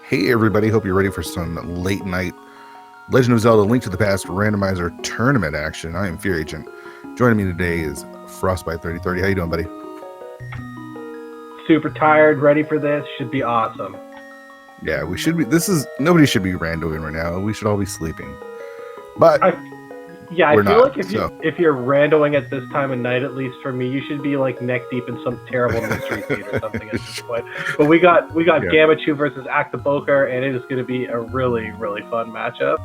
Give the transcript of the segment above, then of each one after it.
Hey everybody, hope you're ready for some late night Legend of Zelda Link to the Past Randomizer tournament action. I am Fear Agent. Joining me today is Frostbite3030. How you doing, buddy? Super tired, ready for this. Should be awesome. Yeah, we should be. Nobody should be randoing right now. We should all be sleeping. But I feel not, like if you're randoing at this time of night, at least for me, you should be like neck deep in some terrible mystery feed or something at this point. But we got Gammachuu versus Acktheboker, and it is going to be a really fun matchup.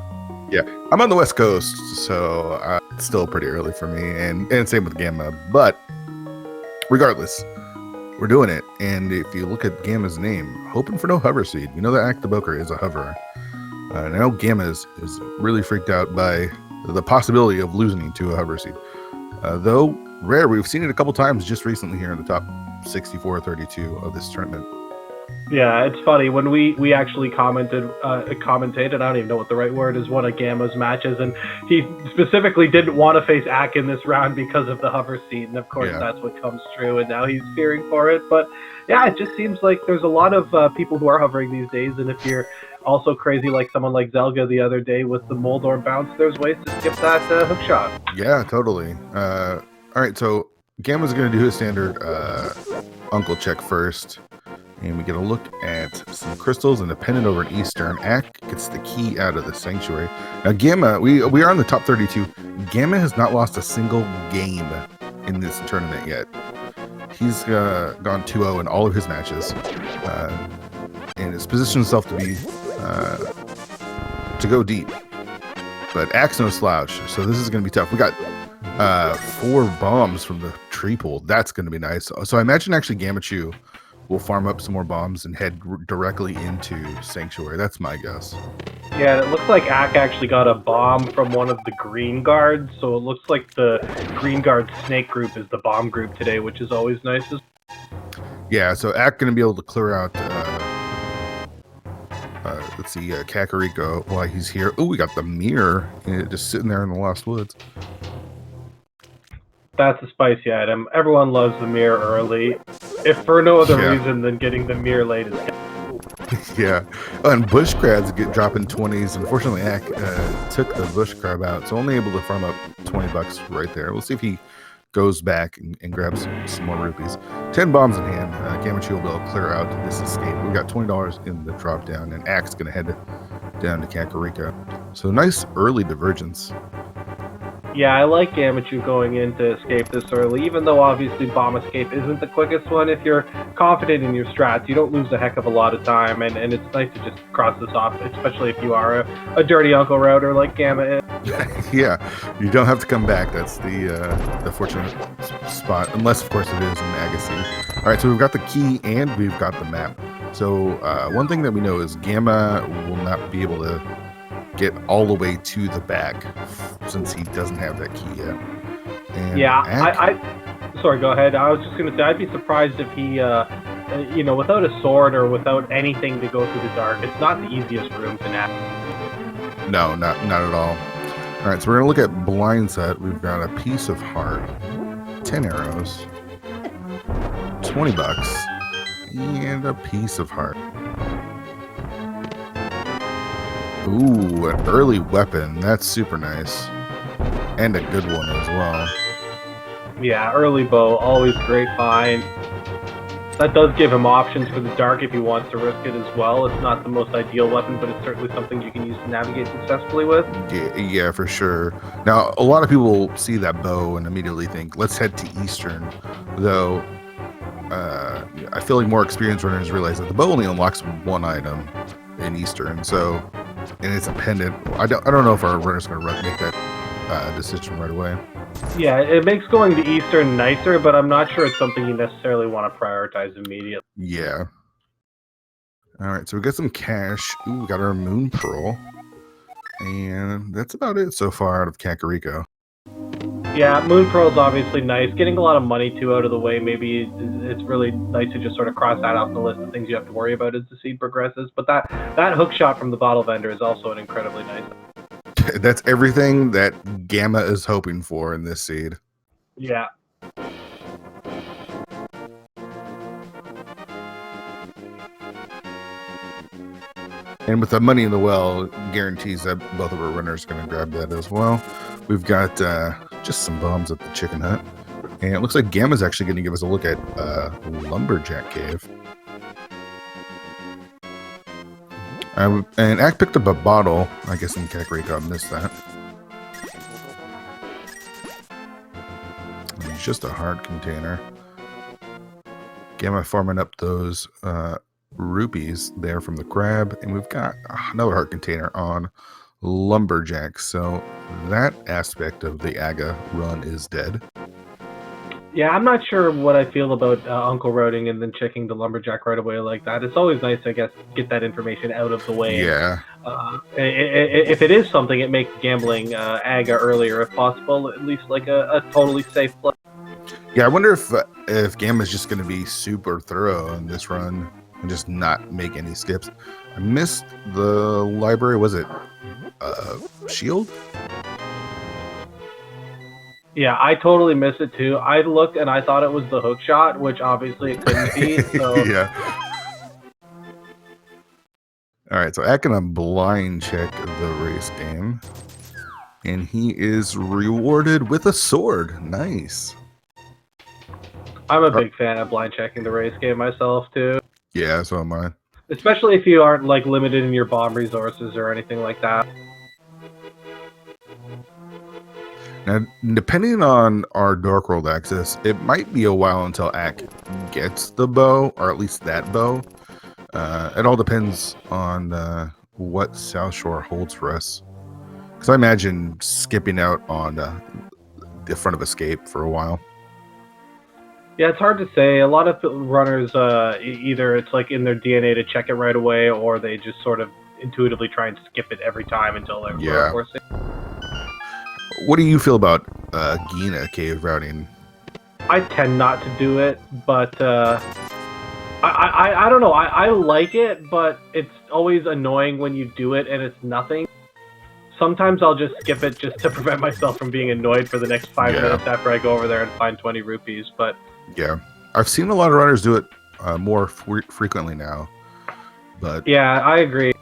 Yeah, I'm on the West Coast, so it's still pretty early for me, and same with Gamma. But regardless, we're doing it. And if you look at Gamma's name, hoping for no hover seed. We know that Acktheboker is a hover. And I know Gamma is really freaked out by the possibility of losing to a hover seed. Though rare, we've seen it a couple times just recently here in the top 64-32 of this tournament. Yeah, it's funny when we actually commentated. I don't even know what the right word is. One of Gamma's matches, and he specifically didn't want to face Ack in this round because of the hover seed, and of course that's what comes true. And now he's fearing for it. But yeah, it just seems like there's a lot of people who are hovering these days, and if you're also crazy like someone like Zelda the other day with the Moldor bounce, there's ways to skip that hook shot. Yeah, totally. All right, so Gamma's going to do his standard uncle check first. And we get a look at some crystals and a pendant over in Eastern. Ack gets the key out of the sanctuary. Now, Gamma, we are on the top 32. Gamma has not lost a single game in this tournament yet. He's gone 2-0 in all of his matches. And has positioned himself to be to go deep. But Ack's no slouch, so this is going to be tough. We got 4 bombs from the tree pool. That's going to be nice. So I imagine actually Gammachuu will farm up some more bombs and head directly into Sanctuary. That's my guess. Yeah, it looks like Ack actually got a bomb from one of the green guards, so it looks like the green guard snake group is the bomb group today, which is always nice. Yeah, so Ack going to be able to clear out, let's see, Kakariko while he's here. Oh, we got the mirror just sitting there in the Lost Woods. That's a spicy item. Everyone loves the mirror early, if for no other reason than getting the mirror late. Yeah. Oh, and bush crabs get dropping 20s. Unfortunately, Ack took the bush crab out, so only able to farm up $20 right there. We'll see if he goes back and grabs some more rupees. 10 bombs in hand. Gammachuu will be able to clear out this escape. We got $20 in the drop down, and Ack's going to head down to Kakariko. So nice early divergence. Yeah, I like Gammachuu going in to escape this early, even though obviously bomb escape isn't the quickest one. If you're confident in your strats, you don't lose a heck of a lot of time, and it's nice to just cross this off, especially if you are a dirty uncle router like Gamma is. Yeah, you don't have to come back. That's the fortunate spot, unless of course it is in Agassi. All right, so we've got the key and we've got the map. So one thing that we know is Gamma will not be able to get all the way to the back since he doesn't have that key yet. And yeah, sorry, go ahead. I was just going to say, I'd be surprised if he, without a sword or without anything to go through the dark, it's not the easiest room to navigate. No, not at all. All right, so we're going to look at blind set. We've got a piece of heart, 10 arrows, $20, and a piece of heart. Ooh, an early weapon. That's super nice. And a good one as well. Yeah, early bow, always great find. That does give him options for the dark if he wants to risk it as well. It's not the most ideal weapon, but it's certainly something you can use to navigate successfully with. Yeah, for sure. Now, a lot of people see that bow and immediately think, let's head to Eastern. Though, I feel like more experienced runners realize that the bow only unlocks one item in Eastern. So, and it's a pendant. I don't know if our runner's going to make that decision right away. Yeah, it makes going to Eastern nicer, but I'm not sure it's something you necessarily want to prioritize immediately. Yeah. All right, so we got some cash. Ooh, we got our Moon Pearl. And that's about it so far out of Kakariko. Yeah, Moon Pearl's obviously nice. Getting a lot of money, too, out of the way, maybe it's really nice to just sort of cross that off the list of things you have to worry about as the seed progresses. But that hook shot from the bottle vendor is also an incredibly nice. That's everything that Gamma is hoping for in this seed. Yeah. And with the money in the well, guarantees that both of our runners are going to grab that as well. We've got just some bombs at the chicken hut. And it looks like Gamma's actually going to give us a look at Lumberjack Cave. And Ack picked up a bottle. I guess in Kakariko I missed that. It's just a hard container. Gamma farming up those rupees there from the crab. And we've got another heart container on Lumberjack. So that aspect of the Aga run is dead. Yeah, I'm not sure what I feel about Uncle Roading and then checking the Lumberjack right away like that. It's always nice, I guess, to get that information out of the way. Yeah. If it is something, it makes gambling Aga earlier if possible, at least like a totally safe play. Yeah, I wonder if Gamma's just going to be super thorough in this run and just not make any skips. I missed the library. Was it Shield? Yeah, I totally missed it too. I looked and I thought it was the hook shot, which obviously it couldn't be. So. Yeah. All right, so Ack gonna blind check the race game, and he is rewarded with a sword. Nice. I'm a big fan of blind checking the race game myself too. Yeah, so am I. Especially if you aren't like limited in your bomb resources or anything like that. Now, depending on our Dark World access, it might be a while until Ack gets the bow, or at least that bow. It all depends on what South Shore holds for us. Because I imagine skipping out on the front of Escape for a while. Yeah, it's hard to say. A lot of runners, either it's like in their DNA to check it right away, or they just sort of intuitively try and skip it every time until they're forced. What do you feel about Gina cave routing? I tend not to do it, but I don't know. I like it, but it's always annoying when you do it and it's nothing. Sometimes I'll just skip it just to prevent myself from being annoyed for the next 5 minutes after I go over there and find 20 rupees. But yeah, I've seen a lot of runners do it more frequently now. But yeah, I agree.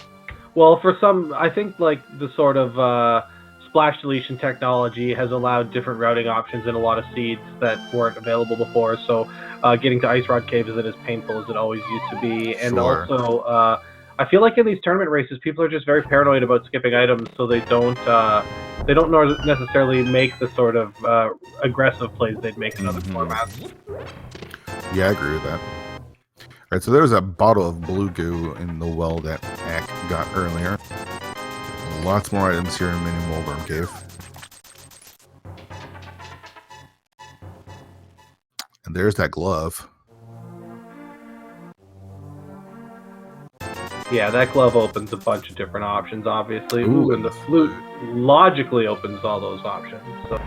Well, for some, I think like the sort of splash deletion technology has allowed different routing options in a lot of seeds that weren't available before. So getting to Ice Rod Cave isn't as painful as it always used to be. And also, I feel like in these tournament races, people are just very paranoid about skipping items, so they don't necessarily make the sort of aggressive plays they'd make in other formats. Yeah, I agree with that. All right, so there's a bottle of blue goo in the well that Ack got earlier. Lots more items here in Mini Moldworm Cave. And there's that glove. Yeah, that glove opens a bunch of different options, obviously. Ooh, and the flute logically opens all those options. So.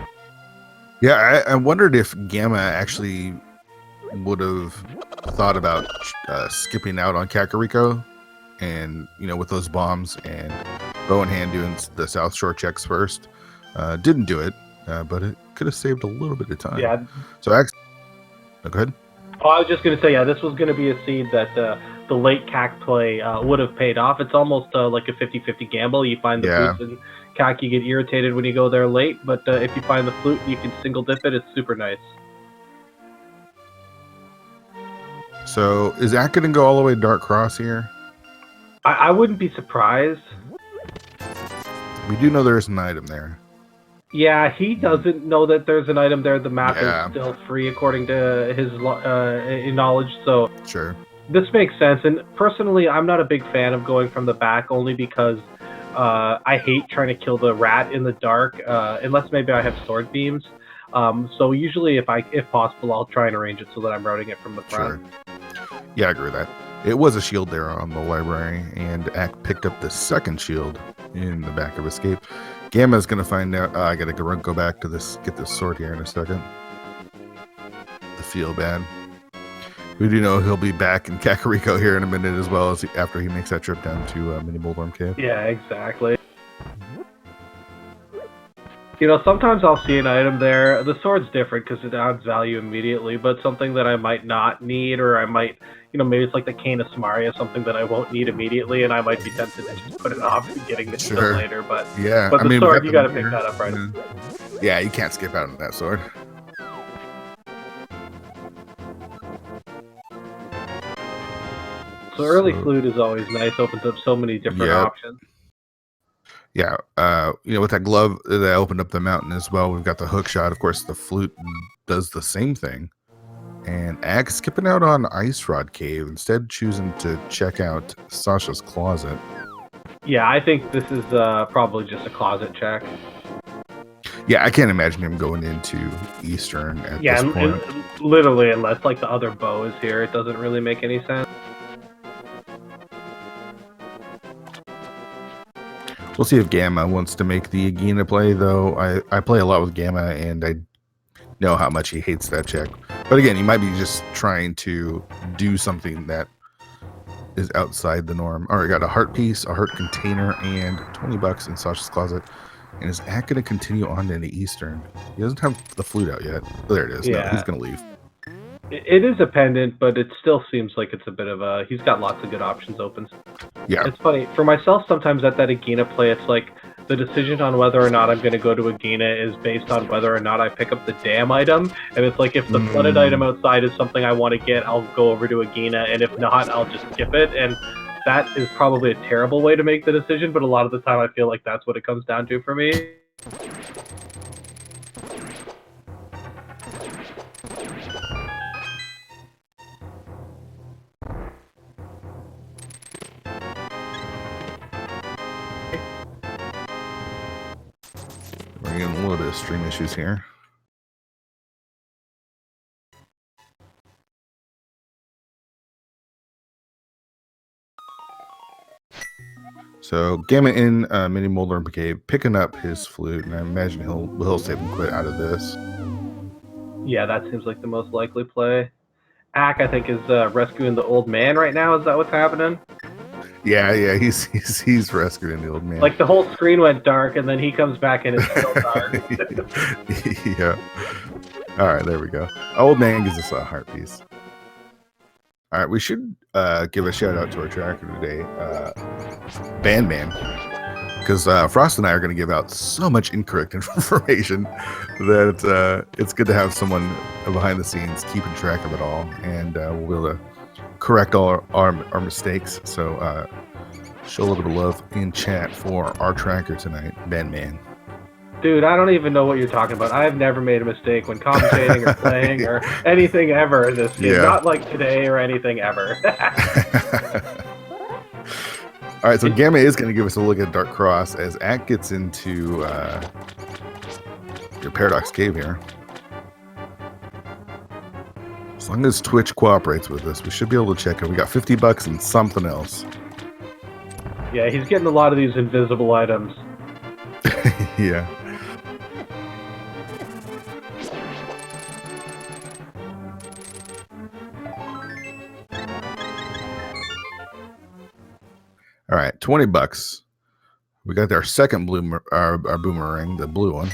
Yeah, I wondered if Gamma actually would have thought about skipping out on Kakariko and, with those bombs and bow in hand doing the South Shore checks first. Didn't do it, but it could have saved a little bit of time. Yeah. So, go ahead. Oh, I was just going to say, yeah, this was going to be a seed that the late CAC play would have paid off. It's almost like a 50-50 gamble. You find the boots and CAC, you get irritated when you go there late, but if you find the flute, you can single dip it. It's super nice. So, is that going to go all the way to Dark Cross here? I wouldn't be surprised. We do know there's an item there. Yeah, he doesn't know that there's an item there. The map is still free according to his knowledge, so sure. This makes sense. And personally, I'm not a big fan of going from the back, only because I hate trying to kill the rat in the dark, unless maybe I have sword beams. So usually, if possible, I'll try and arrange it so that I'm routing it from the front. Sure. Yeah, I agree with that. It was a shield there on the library, and Ack picked up the second shield in the back of Escape. Gamma's gonna find out. I gotta go back to this. Get this sword here in a second. The feel bad. We do know he'll be back in Kakariko here in a minute, as well as after he makes that trip down to Mini Moldworm Cave. Yeah, exactly. You know, sometimes I'll see an item there. The sword's different because it adds value immediately, but something that I might not need, or I might, maybe it's like the Cane of Samaria, something that I won't need immediately, and I might be tempted to just put it off and getting it until later. But yeah, the sword, you got to pick that up right. Yeah, you can't skip out on that sword. So early flute is always nice. Opens up so many different options. Yeah, with that glove that opened up the mountain as well, we've got the hook shot. Of course, the flute does the same thing. And Ack skipping out on Ice Rod Cave, instead choosing to check out Sasha's closet. Yeah, I think this is probably just a closet check. Yeah, I can't imagine him going into Eastern at this point. Literally, unless like the other bow is here, it doesn't really make any sense. We'll see if Gamma wants to make the Agena play, though. I play a lot with Gamma, and I know how much he hates that check. But again, he might be just trying to do something that is outside the norm. All right, got a heart piece, a heart container, and $20 in Sasha's closet. And is Ack going to continue on into Eastern? He doesn't have the flute out yet. Oh, there it is. Yeah. No, he's going to leave. It is a pendant, but it still seems like it's a bit of a... He's got lots of good options open. Yeah. It's funny. For myself, sometimes at that Agena play, it's like the decision on whether or not I'm going to go to Agena is based on whether or not I pick up the damn item. And it's like, if the flooded item outside is something I want to get, I'll go over to Agena. And if not, I'll just skip it. And that is probably a terrible way to make the decision, but a lot of the time I feel like that's what it comes down to for me. We're getting a little bit of stream issues here. So Gamma in Mini Molder and Cave picking up his flute, and I imagine he'll save and quit out of this. Yeah, that seems like the most likely play. Ack, I think, is rescuing the old man right now. Is that what's happening? Yeah, he's rescuing the old man. Like the whole screen went dark, and then he comes back and it's still dark. Yeah. All right, there we go. Old man gives us a heart piece. All right, we should give a shout out to our tracker today, Man, because Frost and I are going to give out so much incorrect information that it's good to have someone behind the scenes keeping track of it all, and we'll be able to correct all our mistakes. So show a little bit of love in chat for our tracker tonight, Man. Dude, I don't even know what you're talking about. I've never made a mistake when commentating or playing or anything ever in this game. Yeah. Not like today or anything ever. All right, so Gamma is going to give us a look at Dark Cross as Ack gets into your Paradox Cave here. As long as Twitch cooperates with us, we should be able to check it. We got $50 and something else. Yeah, he's getting a lot of these invisible items. Yeah. All right, $20. We got our second our boomerang, the blue one.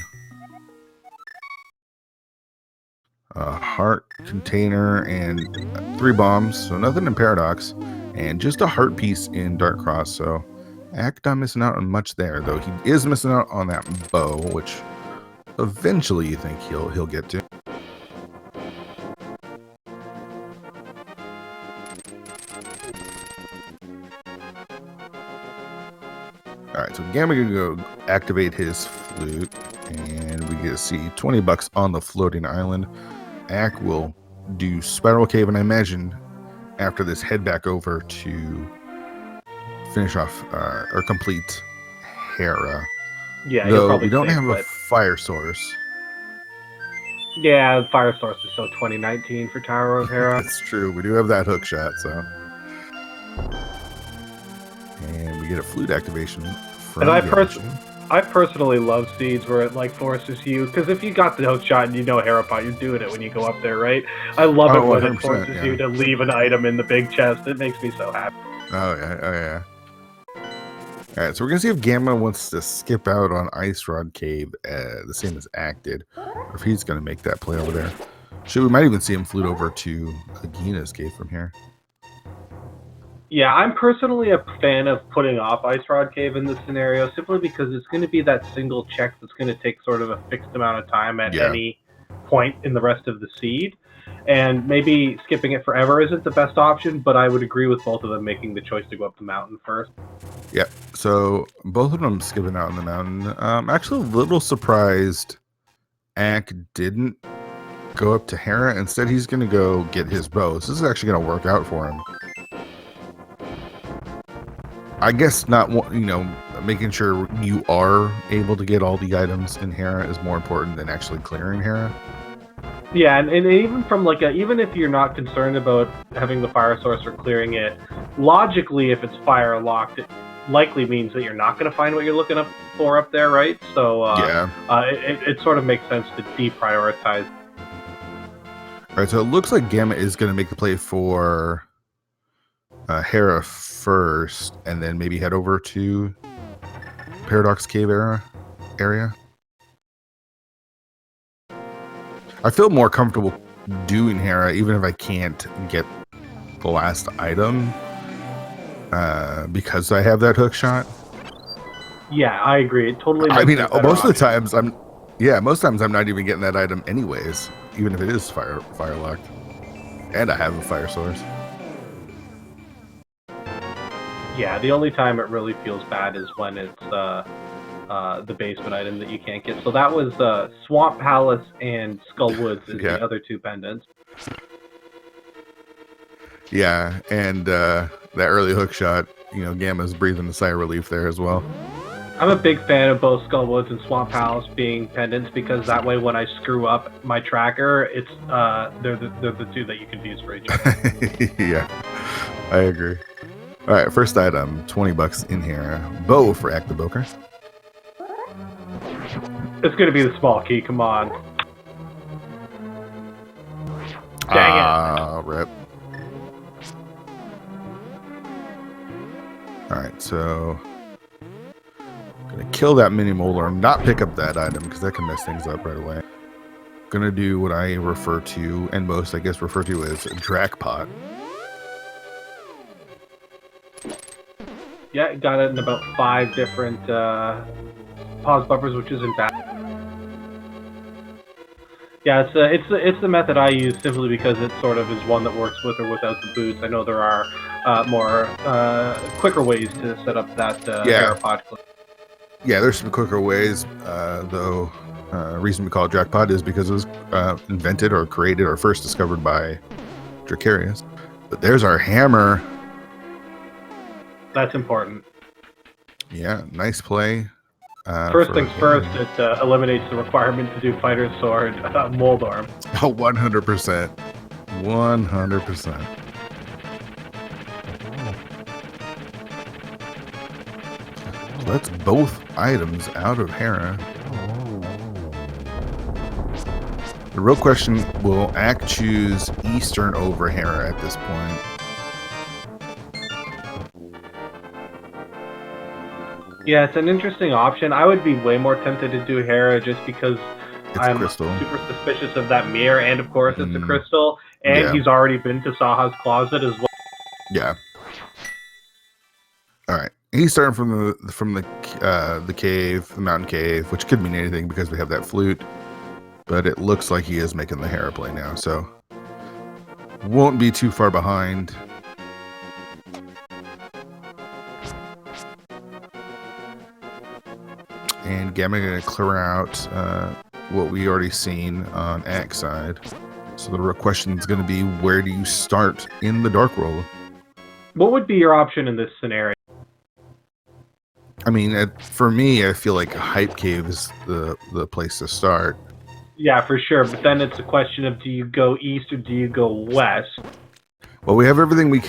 A heart container and 3 bombs, so nothing in Paradox, and just a heart piece in Dark Cross. So Ack not missing out on much there, though he is missing out on that bow, which eventually you think he'll get to. All right, so Gamma gonna go activate his flute, and we get to see $20 on the floating island. Ack will do Spiral Cave, and I imagine after this head back over to finish off or complete Hera. Yeah, though we don't have a fire source. Yeah, the fire source is so 2019 for Tower of Hera. That's true. We do have that hook shot, so. And we get a flute activation. And I personally love seeds where it like forces you, because if you got the hook shot and you know Herapot, you're doing it when you go up there, right? I love it when it forces you to leave an item in the big chest. It makes me so happy. Oh yeah. All right, so we're gonna see if Gamma wants to skip out on Ice Rod Cave, the same as Ack did, or if he's gonna make that play over there. Shoot, we might even see him flute over to Agina's cave from here. Yeah, I'm personally a fan of putting off Ice Rod Cave in this scenario, simply because it's going to be that single check that's going to take sort of a fixed amount of time at any point in the rest of the seed. And maybe skipping it forever isn't the best option, but I would agree with both of them making the choice to go up the mountain first. Yeah, so both of them skipping out on the mountain. Actually, a little surprised Ack didn't go up to Hera. Instead, he's going to go get his bow. So this is actually going to work out for him. I guess not, making sure you are able to get all the items in Hera is more important than actually clearing Hera. Yeah, and even from even if you're not concerned about having the fire source or clearing it, logically, if it's fire locked, it likely means that you're not going to find what you're looking for up there, right? So it sort of makes sense to deprioritize. All right, so it looks like Gamma is going to make the play for Hera first, and then maybe head over to Paradox Cave area. I feel more comfortable doing Hera, even if I can't get the last item, because I have that hook shot. Yeah, I agree. It totally. I mean, most of the times I'm not even getting that item anyways, even if it is fire locked, and I have a fire source. Yeah, the only time it really feels bad is when it's the basement item that you can't get. So that was Swamp Palace and Skull Woods is the other two pendants. Yeah, and that early hook shot, Gamma's breathing a sigh of relief there as well. I'm a big fan of both Skull Woods and Swamp Palace being pendants, because that way when I screw up my tracker, it's they're the two that you can use for each other. Yeah, I agree. All right, first item, $20 in here. Bow for Acktheboker. It's going to be the small key, come on. Dang it. Rip. All right, so I'm going to kill that mini molar and not pick up that item because that can mess things up right away. Going to do what I refer to, and most, I guess, refer to as Drackpot. Yeah, got it in about 5 different pause buffers, which isn't bad. Yeah, it's the method I use simply because it sort of is one that works with or without the boots. I know there are more quicker ways to set up that Aeropod clip. Yeah, there's some quicker ways, though. Reason we call it Drackpot is because it was invented or created or first discovered by Dracarius. But there's our hammer. That's important. Yeah, nice play. First things first, it eliminates the requirement to do Fighter's Sword Moldorm. Oh, 100%. 100%. So that's both items out of Hera. The real question, will Ack choose Eastern over Hera at this point? Yeah, it's an interesting option. I would be way more tempted to do Hera just because I'm super suspicious of that mirror, and of course it's a crystal, and he's already been to Saha's closet as well. Yeah. All right. He's starting from the cave, the mountain cave, which could mean anything because we have that flute. But it looks like he is making the Hera play now, so won't be too far behind. And Gamma going to clear out what we already seen on Ack's side. So the real question is going to be, where do you start in the Dark World? What would be your option in this scenario? I mean, for me, I feel like Hype Cave is the place to start. Yeah, for sure. But then it's a question of, do you go east or do you go west? Well, we have everything we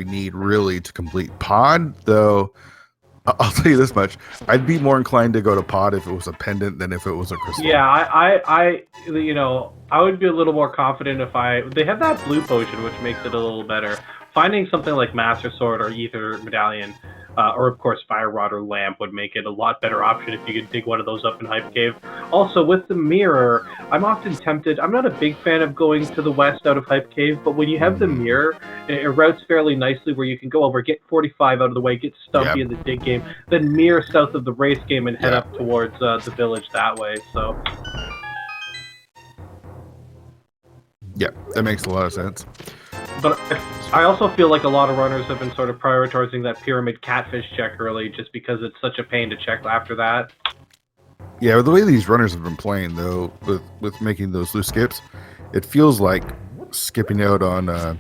need really to complete Pod, though. I'll tell you this much: I'd be more inclined to go to Pod if it was a pendant than if it was a crystal. Yeah, I would be a little more confident if they have that blue potion, which makes it a little better. Finding something like Master Sword or Ether Medallion or of course fire rod or lamp would make it a lot better option if you could dig one of those up in Hype Cave. Also, with the mirror, I'm often tempted. I'm not a big fan of going to the west out of Hype Cave, but when you have the mirror, it routes fairly nicely where you can go over, get 45 out of the way, get Stumpy in the dig game, then mirror south of the race game and head up towards the village that way. So. Yeah, that makes a lot of sense. But I also feel like a lot of runners have been sort of prioritizing that pyramid catfish check early just because it's such a pain to check after that. Yeah, the way these runners have been playing, though, with making those loose skips, it feels like skipping out on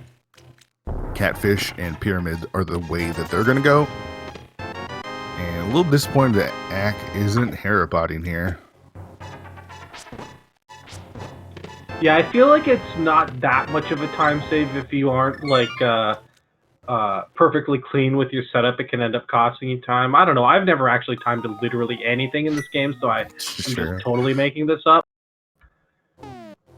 catfish and pyramid are the way that they're going to go. And a little disappointed that Ack isn't herapotting here. Yeah, I feel like it's not that much of a time save if you aren't, like, perfectly clean with your setup. It can end up costing you time. I don't know. I've never actually timed literally anything in this game, so I'm just totally making this up.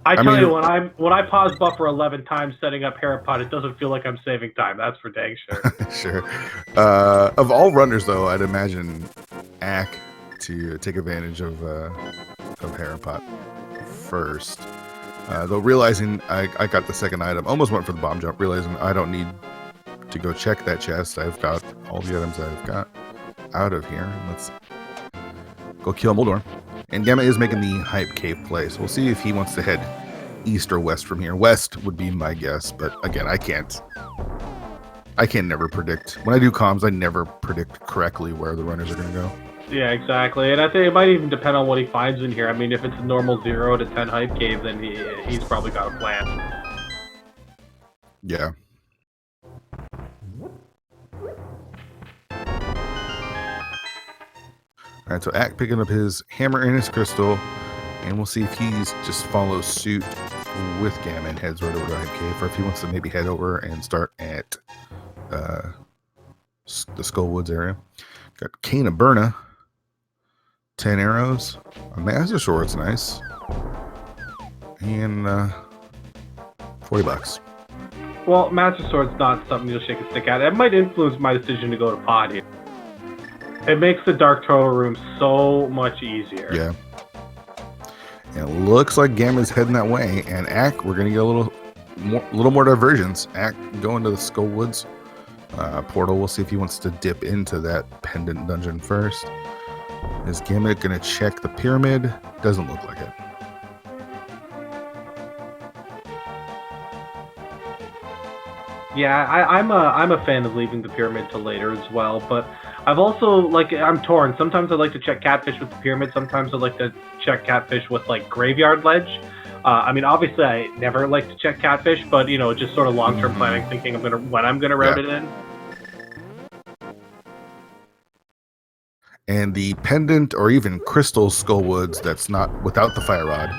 I tell you, when I pause buffer 11 times setting up Herapod, it doesn't feel like I'm saving time. That's for dang sure. Sure. Of all runners, though, I'd imagine Ack to take advantage of Herapod first. Though realizing I got the second item, almost went for the bomb jump, realizing I don't need to go check that chest. I've got all the items I've got out of here. Let's go kill Moldor. And Gamma is making the Hype Cave play, so we'll see if he wants to head east or west from here. West would be my guess, but again, I can't never predict. When I do comms, I never predict correctly where the runners are going to go. Yeah, exactly. And I think it might even depend on what he finds in here. I mean, if it's a normal 0 to 10 Hype Cave, then he's probably got a plan. Yeah. All right, so Ack picking up his hammer and his crystal, and we'll see if he's just follows suit with Gamma and heads right over to Hype Cave, or if he wants to maybe head over and start at the Skullwoods area. Got Cane of Burna, 10 arrows, a Master Sword's nice, and $40. Well, Master Sword's not something you'll shake a stick at. It might influence my decision to go to pod here. It makes the Dark Turtle room so much easier. Yeah. And it looks like Gamma's heading that way. And Ack, we're going to get a little more diversions. Ack going to the Skullwoods portal. We'll see if he wants to dip into that pendant dungeon first. Is Gamma going to check the pyramid? Doesn't look like it. Yeah, I'm a fan of leaving the pyramid to later as well, but I've also, I'm torn. Sometimes I like to check catfish with the pyramid. Sometimes I like to check catfish with, graveyard ledge. I mean, obviously, I never like to check catfish, but, just sort of long-term planning, thinking when I'm going to route it in. And the pendant or even crystal Skullwoods that's not without the fire rod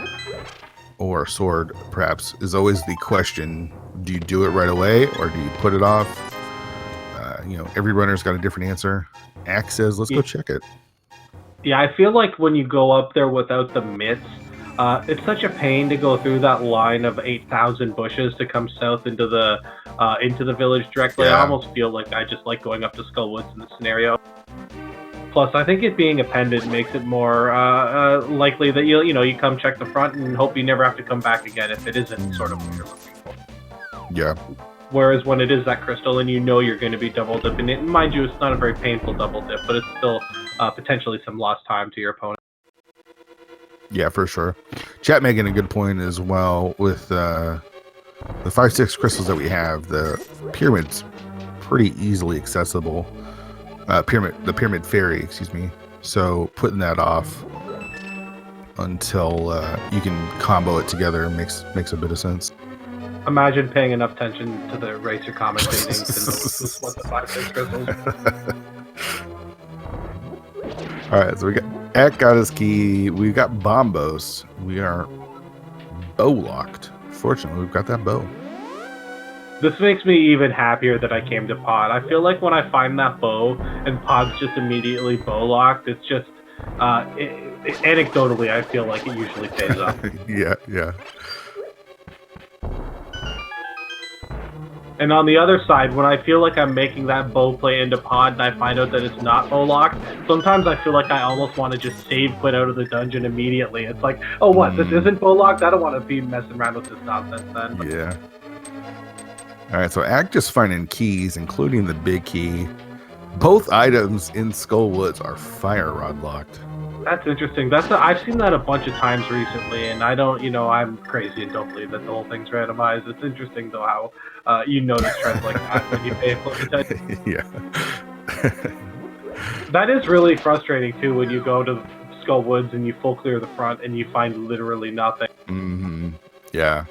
or sword, perhaps, is always the question. Do you do it right away or do you put it off? Every runner's got a different answer. Ack says, let's go check it. Yeah, I feel like when you go up there without the mitts, it's such a pain to go through that line of 8,000 bushes to come south into the village directly. Yeah. I almost feel like I just like going up to Skullwoods in this scenario. Plus, I think it being a pendant makes it more likely that you come check the front and hope you never have to come back again if it isn't sort of what you're looking for. Yeah. Whereas when it is that crystal and you're going to be double dipping it, and mind you, it's not a very painful double dip, but it's still potentially some lost time to your opponent. Yeah, for sure. Chat making a good point as well with the 5-6 crystals that we have. The pyramid's pretty easily accessible. The pyramid fairy, excuse me. So putting that off until you can combo it together makes a bit of sense. Imagine paying enough attention to the race you're commentating to know what the 5-6 crystals. All right, so we got Ack got his key. We got Bombos. We are bow locked. Fortunately, we've got that bow. This makes me even happier that I came to pod. I feel like when I find that bow and pod's just immediately bow locked, it's just anecdotally, I feel like it usually pays off. Yeah. And on the other side, when I feel like I'm making that bow play into pod and I find out that it's not bow locked, sometimes I feel like I almost want to just save quit out of the dungeon immediately. It's like, oh what, this isn't bow locked? I don't want to be messing around with this nonsense then. But Yeah. Alright, so Ack just finding keys, including the big key. Both items in Skull Woods are fire rod locked. that's interesting. I've seen that a bunch of times recently, and I don't, I'm crazy and don't believe that the whole thing's randomized. It's interesting though how you notice trends like that when you pay close attention. Yeah. That is really frustrating too when you go to Skull Woods and you full clear the front and you find literally nothing. Mm-hmm. Yeah.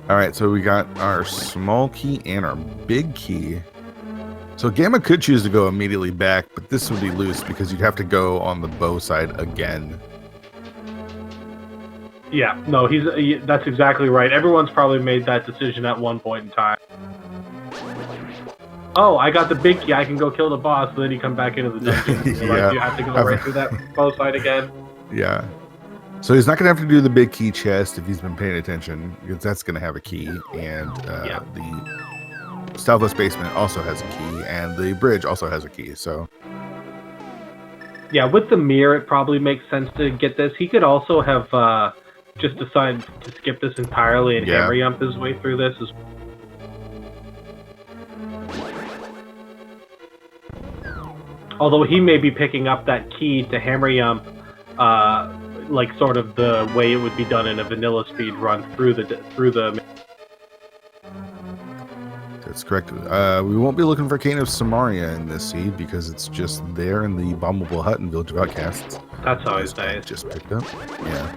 Alright, so we got our small key and our big key. So Gamma could choose to go immediately back, but this would be loose because you'd have to go on the bow side again. Yeah, no, that's exactly right. Everyone's probably made that decision at one point in time. Oh, I got the big key. I can go kill the boss. So then you come back into the dungeon. Yeah. You have to go right through that bow side again. Yeah. So he's not going to have to do the big key chest if he's been paying attention, because that's going to have a key, and the Stealthless Basement also has a key, and the bridge also has a key, so... Yeah, with the mirror, it probably makes sense to get this. He could also have just decided to skip this entirely and hammer yump his way through this. Although he may be picking up that key to hammer yump, like sort of the way it would be done in a vanilla speed run through the. That's correct. We won't be looking for Cane of Samaria in this seed because it's just there in the bombable hut in Village of Outcasts. That's always nice. Just picked up. Yeah.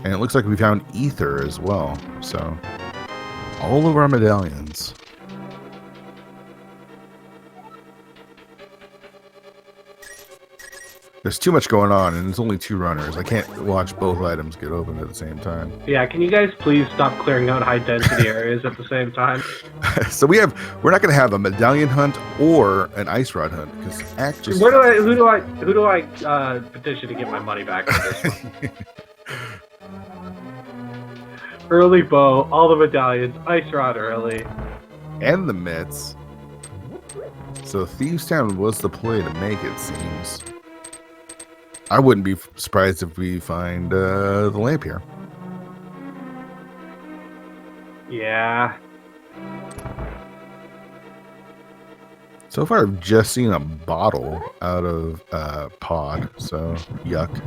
And it looks like we found Ether as well. So, all of our medallions. There's too much going on, and there's only 2 runners. I can't watch both items get opened at the same time. Yeah, can you guys please stop clearing out high-density areas at the same time? So we're not going to have a medallion hunt or an ice rod hunt because Ack just. Who do I petition to get my money back on this one? Early bow, all the medallions, ice rod early, and the mitts. So Thieves Town was the play to make, it seems. I wouldn't be surprised if we find the lamp here. Yeah. So far, I've just seen a bottle out of pod, so yuck.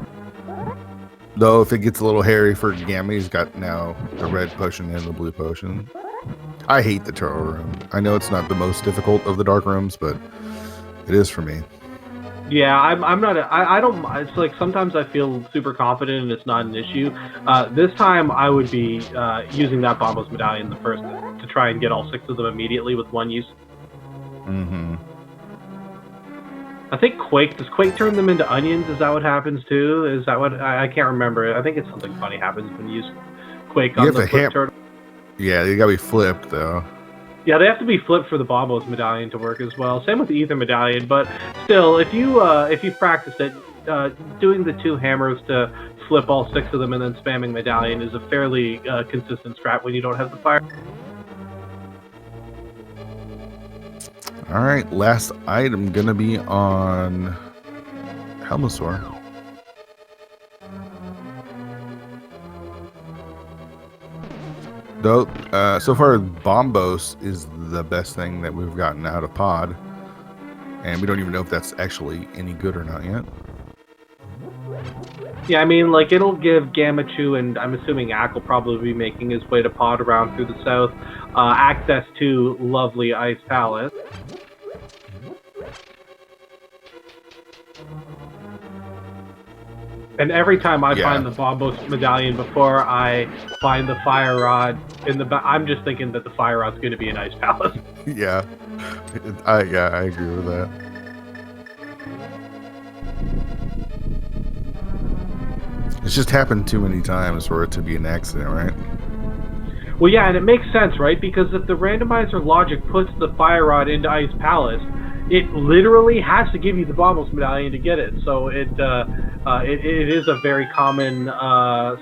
Though, if it gets a little hairy for Gamma, he's got now the red potion and the blue potion. I hate the turtle room. I know it's not the most difficult of the dark rooms, but it is for me. Yeah, I'm not. I don't. It's like sometimes I feel super confident and it's not an issue. This time I would be using that Bombos medallion the first to try and get all 6 of them immediately with one use. Mm-hmm. I think does Quake turn them into onions? Is that what happens too? Is that what I can't remember? I think it's something funny happens when you use Quake on the flip turtle. Yeah, they gotta be flipped though. Yeah, they have to be flipped for the Bombos medallion to work as well. Same with the Ether medallion, but still, if you practice it, doing the 2 hammers to flip all 6 of them and then spamming medallion is a fairly consistent strat when you don't have the fire. All right, last item gonna be on Helmosaur. Though, so far, Bombos is the best thing that we've gotten out of pod. And we don't even know if that's actually any good or not yet. Yeah, I mean, like, it'll give Gammachuu, and I'm assuming Ack will probably be making his way to pod around through the south, access to lovely Ice Palace. And every time I find the Bombos medallion before I find the fire rod in the I'm just thinking that the fire rod's going to be an Ice Palace. Yeah, I agree with that. It's just happened too many times for it to be an accident, right? Well, yeah, and it makes sense, right? Because if the randomizer logic puts the fire rod into Ice Palace, it literally has to give you the Bombos medallion to get it. So it is a very common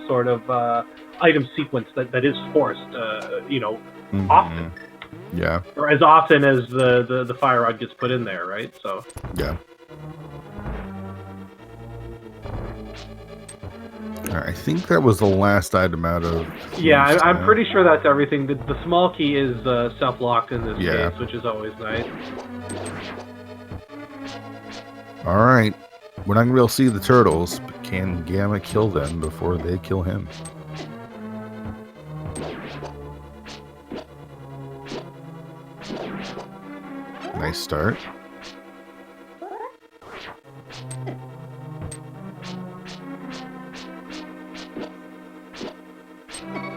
sort of item sequence that is forced, often. Yeah. Or as often as the fire rod gets put in there, right? So Yeah. I think that was the last item out of... yeah, I'm pretty sure that's everything. The small key is self-locked in this case, which is always nice. All right. We're not going to be able to see the turtles, but can Gamma kill them before they kill him? Nice start.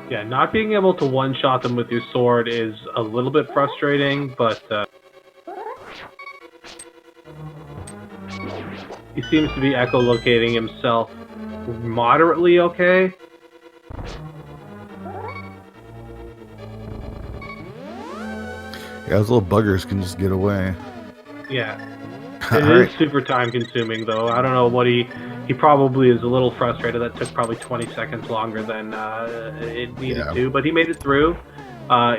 Yeah, not being able to one-shot them with your sword is a little bit frustrating, but he seems to be echolocating himself moderately okay. Yeah, those little buggers can just get away. Yeah. It is super time-consuming, though. I don't know what he probably is a little frustrated. That took probably 20 seconds longer than it needed to, but he made it through.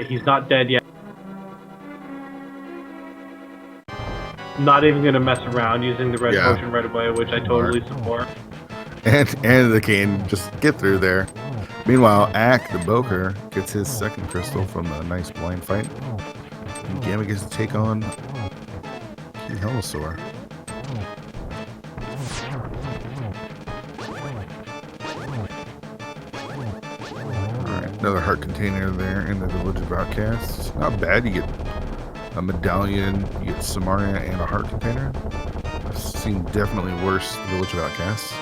He's not dead yet. Not even going to mess around using the red potion right away, which I totally support. And the cane just get through there. Meanwhile, Acktheboker gets his second crystal from a nice blind fight. And Gamma gets to take on King Helmasaur. Alright, another heart container there in the Village of Outcasts. Not bad, you get a medallion, you get Samaria, and a heart container. I've seen definitely worse Village of Outcasts.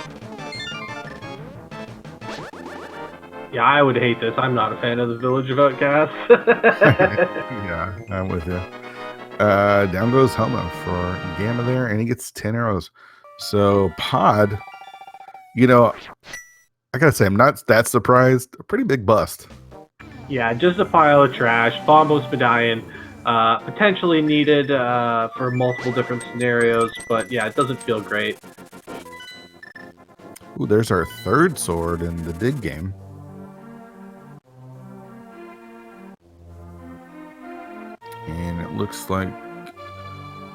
Yeah, I would hate this. I'm not a fan of the Village of Outcasts. Yeah, I'm with you. Down goes Helma for Gamma there, and he gets 10 arrows. So Pod, I gotta say, I'm not that surprised. A pretty big bust. Yeah, just a pile of trash. Bombos medallion, potentially needed for multiple different scenarios, but yeah, it doesn't feel great. Ooh, there's our third sword in the dig game. And it looks like,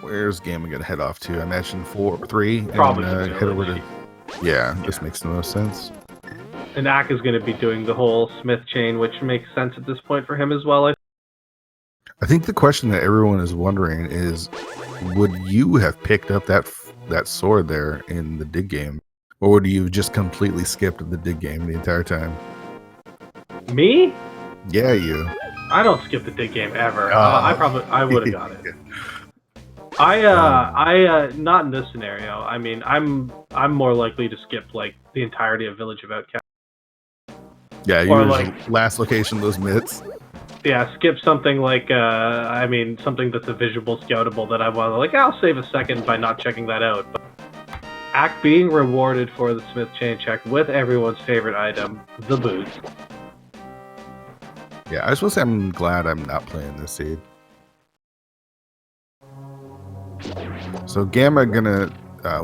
where's Gamma gonna head off to? I mentioned 3. Probably and, head over to. Yeah, this makes the most sense. And Ack is going to be doing the whole Smith chain, which makes sense at this point for him as well. I think the question that everyone is wondering is, would you have picked up that sword there in the dig game, or would you have just completely skipped the dig game the entire time? Me? Yeah, you. I don't skip the dig game ever. I would have got it. I not in this scenario. I mean, I'm more likely to skip like the entirety of Village of Outcasts. Yeah, you were last location, those mitts. Yeah, skip something like something that's a visual scoutable that I want to I'll save a second by not checking that out. But Ack being rewarded for the Smith chain check with everyone's favorite item, the boots. Yeah, I was supposed to say I'm glad I'm not playing this seed. So Gamma gonna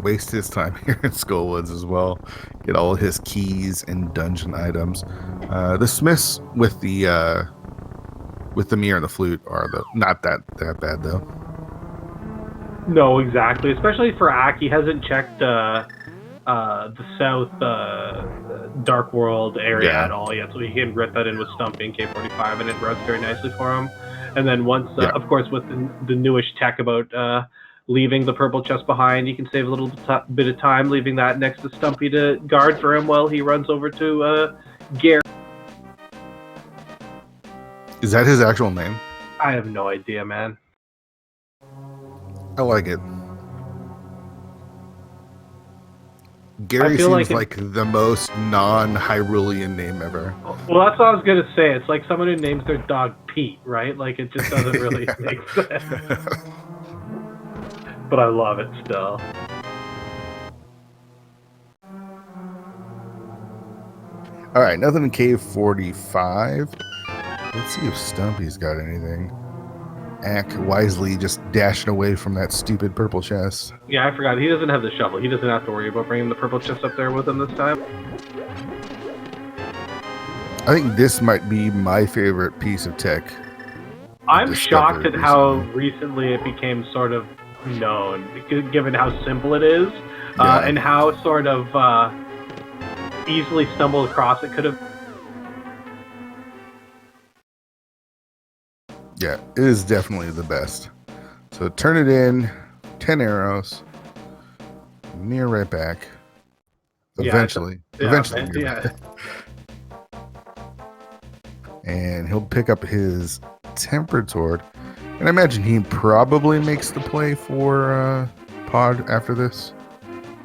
waste his time here in Skullwoods as well. Get all his keys and dungeon items. The Smiths with the mirror and the flute are not that bad though. No, exactly. Especially for Ack, he hasn't checked the south Dark World area at all yet, so he can rip that in with Stumpy and K45, and it runs very nicely for him. And then once, of course, with the newish tech about leaving the purple chest behind, you can save a little bit of time leaving that next to Stumpy to guard for him while he runs over to Gary. Is that his actual name? I have no idea, man. I like it. Gary seems like the most non-Hyrulean name ever. Well, that's what I was going to say. It's like someone who names their dog Pete, right? Like, it just doesn't really make sense. But I love it still. All right, nothing in Cave 45. Let's see if Stumpy's got anything. Ack wisely just dashing away from that stupid purple chest. Yeah, I forgot. He doesn't have the shovel. He doesn't have to worry about bringing the purple chest up there with him this time. I think this might be my favorite piece of tech. I'm shocked at how recently it became sort of known, given how simple it is, and how sort of easily stumbled across it could have. Yeah, it is definitely the best. So turn it in, 10 arrows, mirror right back. Eventually. Yeah. And he'll pick up his tempered sword. And I imagine he probably makes the play for pod after this.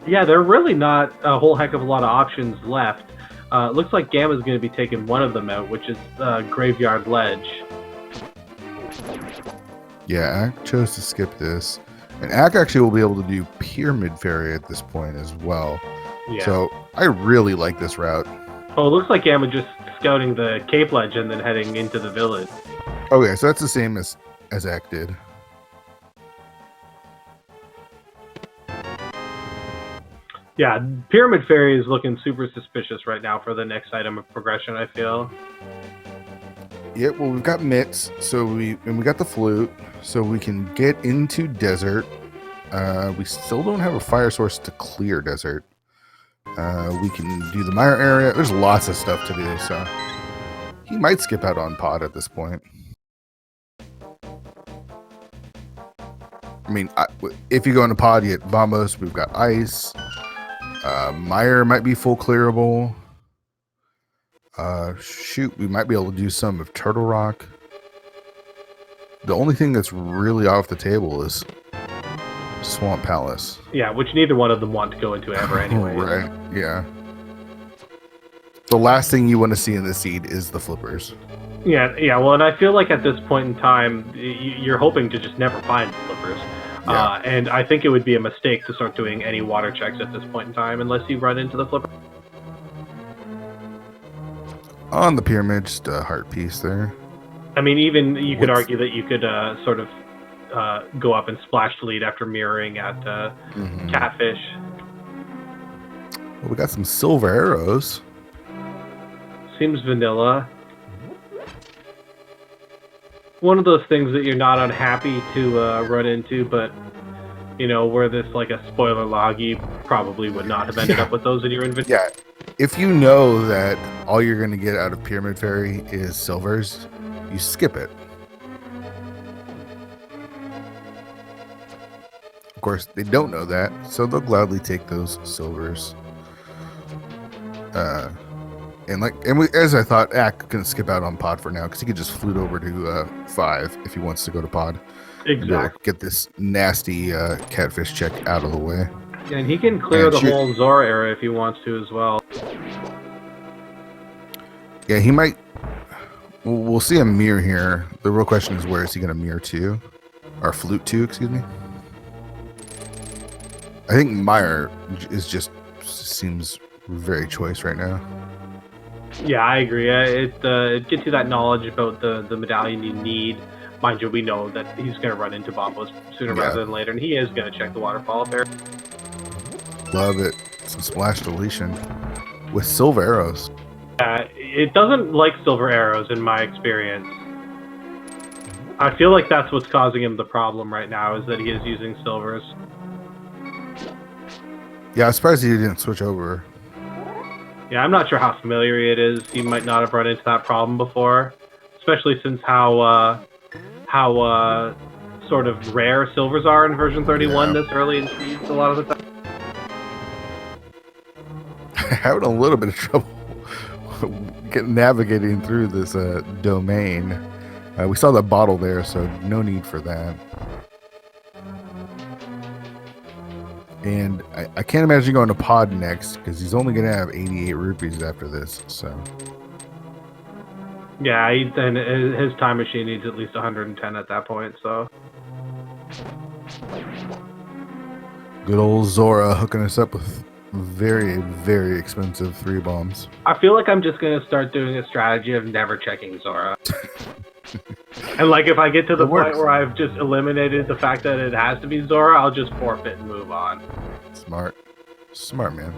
Yeah, there are really not a whole heck of a lot of options left. Looks like Gamma's going to be taking one of them out, which is Graveyard Ledge. Yeah, Ack chose to skip this. And Ack actually will be able to do Pyramid Fairy at this point as well. Yeah. So I really like this route. Oh, it looks like Gamma just scouting the Cape Ledge and then heading into the village. Okay, so that's the same as Ack did. Yeah, Pyramid Fairy is looking super suspicious right now for the next item of progression, I feel. Yeah, well, we've got mitts, we got the flute, so we can get into desert. We still don't have a fire source to clear desert. We can do the mire area. There's lots of stuff to do, so he might skip out on pod at this point. I mean, if you go into pod, you get Bombos. We've got ice. Mire might be full clearable. Shoot, we might be able to do some of Turtle Rock. The only thing that's really off the table is Swamp Palace. Yeah, which neither one of them want to go into ever anyway. Right, yeah. The last thing you want to see in the seed is the flippers. Yeah, well, and I feel like at this point in time, you're hoping to just never find flippers. Yeah. And I think it would be a mistake to start doing any water checks at this point in time unless you run into the flipper. On the pyramid, just a heart piece there. I mean, even you could argue that you could sort of go up and splash the lead after mirroring at Catfish. Well, we got some silver arrows. Seems vanilla. One of those things that you're not unhappy to run into, but you know, where this like a spoiler log, you probably would not have ended up with those in your inventory. Yeah, if you know that all you're going to get out of Pyramid Fairy is silvers, you skip it. Of course, they don't know that, so they'll gladly take those silvers. As I thought, Ack can skip out on pod for now because he could just flute over to 5 if he wants to go to pod. Exactly. Get this nasty catfish check out of the way. And he can clear the whole Zora area if he wants to as well. Yeah, he might. We'll see a mirror here. The real question is, where is he going to mirror to? Or flute to, excuse me. I think Mire seems very choice right now. Yeah, I agree. It gets you that knowledge about the medallion you need. Mind you, we know that he's going to run into Bombos sooner rather than later, and he is going to check the waterfall up there. Love it. Some splash deletion with silver arrows. It doesn't like silver arrows in my experience. I feel like that's what's causing him the problem right now, is that he is using silvers. Yeah, I'm surprised he didn't switch over. Yeah, I'm not sure how familiar it is. He might not have run into that problem before, especially since how sort of rare silvers are in version 31 this early in seeds a lot of the time. Having a little bit of trouble navigating through this domain. We saw the bottle there, so no need for that. And I can't imagine going to pod next because he's only going to have 88 rupees after this. So yeah, and his time machine needs at least 110 at that point. So good old Zora hooking us up with very, very expensive 3 bombs. I feel like I'm just going to start doing a strategy of never checking Zora. And like if I get to the point where I've just eliminated the fact that it has to be Zora, I'll just forfeit and move on. Smart man.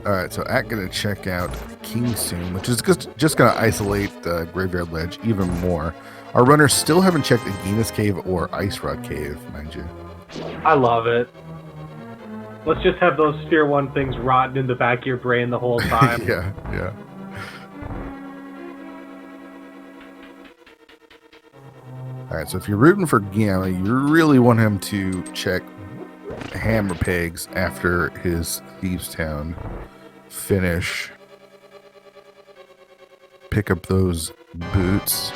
All right, so Ack gonna check out King soon, which is just gonna isolate the Graveyard Ledge even more. Our runners still haven't checked Aegina's Cave or Ice Rod Cave, mind you. I love it. Let's just have those Sphere 1 things rotting in the back of your brain the whole time. Yeah. All right, so if you're rooting for Gamma, you really want him to check Hammer Pegs after his Thieves Town finish. Pick up those boots.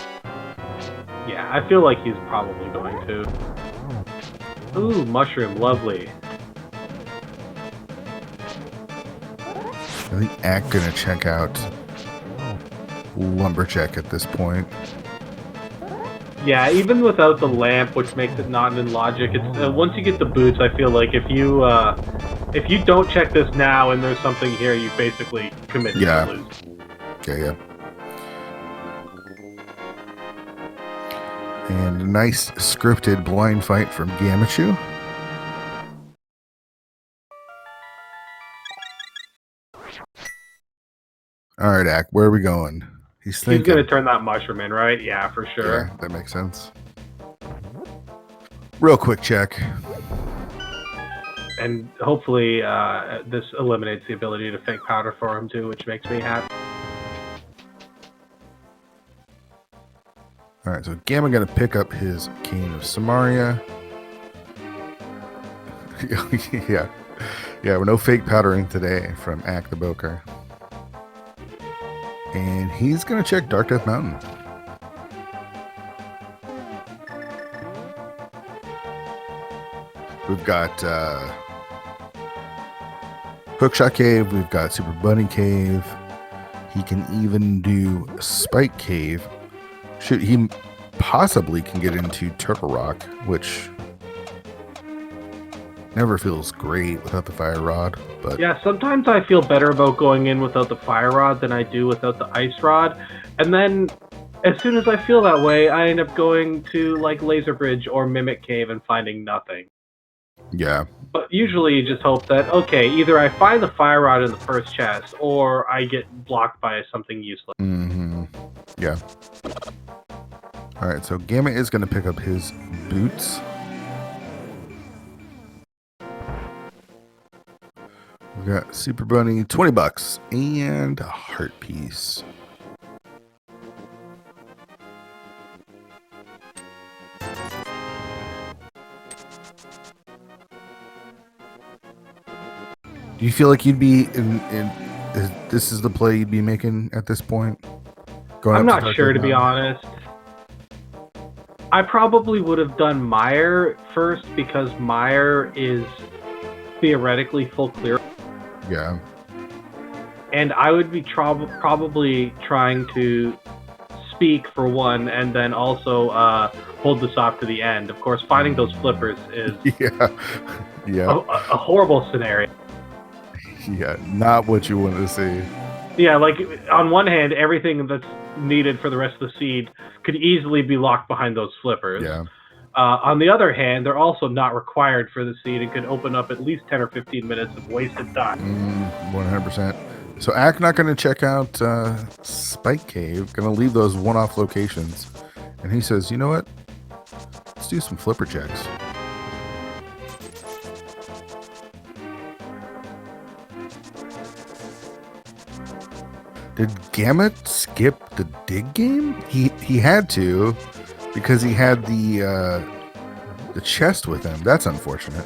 Yeah, I feel like he's probably going to. Ooh, mushroom, lovely. I think Ack gonna check out Lumberjack at this point. Yeah, even without the lamp, which makes it not in logic, it's once you get the boots, I feel like if you don't check this now and there's something here, you basically commit to lose. Yeah. And a nice scripted blind fight from Gammachuu. All right, Ack, where are we going? He's thinking. He's going to turn that mushroom in, right? Yeah, for sure. Yeah, that makes sense. Real quick check. And hopefully this eliminates the ability to fake powder for him too, which makes me happy. All right, so Gamma going to pick up his Cane of Samaria. Yeah, with no fake powdering today from Acktheboker. And he's going to check Dark Death Mountain. We've got Hookshot Cave. We've got Super Bunny Cave. He can even do Spike Cave. He possibly can get into Turtle Rock, which never feels great without the Fire Rod. But yeah, sometimes I feel better about going in without the Fire Rod than I do without the Ice Rod. And then as soon as I feel that way, I end up going to like Laser Bridge or Mimic Cave and finding nothing. Yeah. But usually you just hope that, okay, either I find the Fire Rod in the first chest or I get blocked by something useless. Mm-hmm. Yeah. All right, so Gamma is going to pick up his boots. We've got Super Bunny, $20, and a heart piece. Do you feel like you'd be this is the play you'd be making at this point? I'm not sure, to be honest. I probably would have done Mire first because Mire is theoretically full clear. Yeah. And I would be probably trying to speak for one and then also hold this off to the end. Of course, finding those flippers is a horrible scenario. Yeah, not what you want to see. Yeah, like on one hand, everything that's needed for the rest of the seed could easily be locked behind those flippers. Yeah. On the other hand, they're also not required for the seed and could open up at least 10 or 15 minutes of wasted time. 100%. So Ack not going to check out Spike Cave, going to leave those one-off locations. And he says, you know what? Let's do some flipper checks. Did Gamma skip the dig game? He had to, because he had the chest with him. That's unfortunate.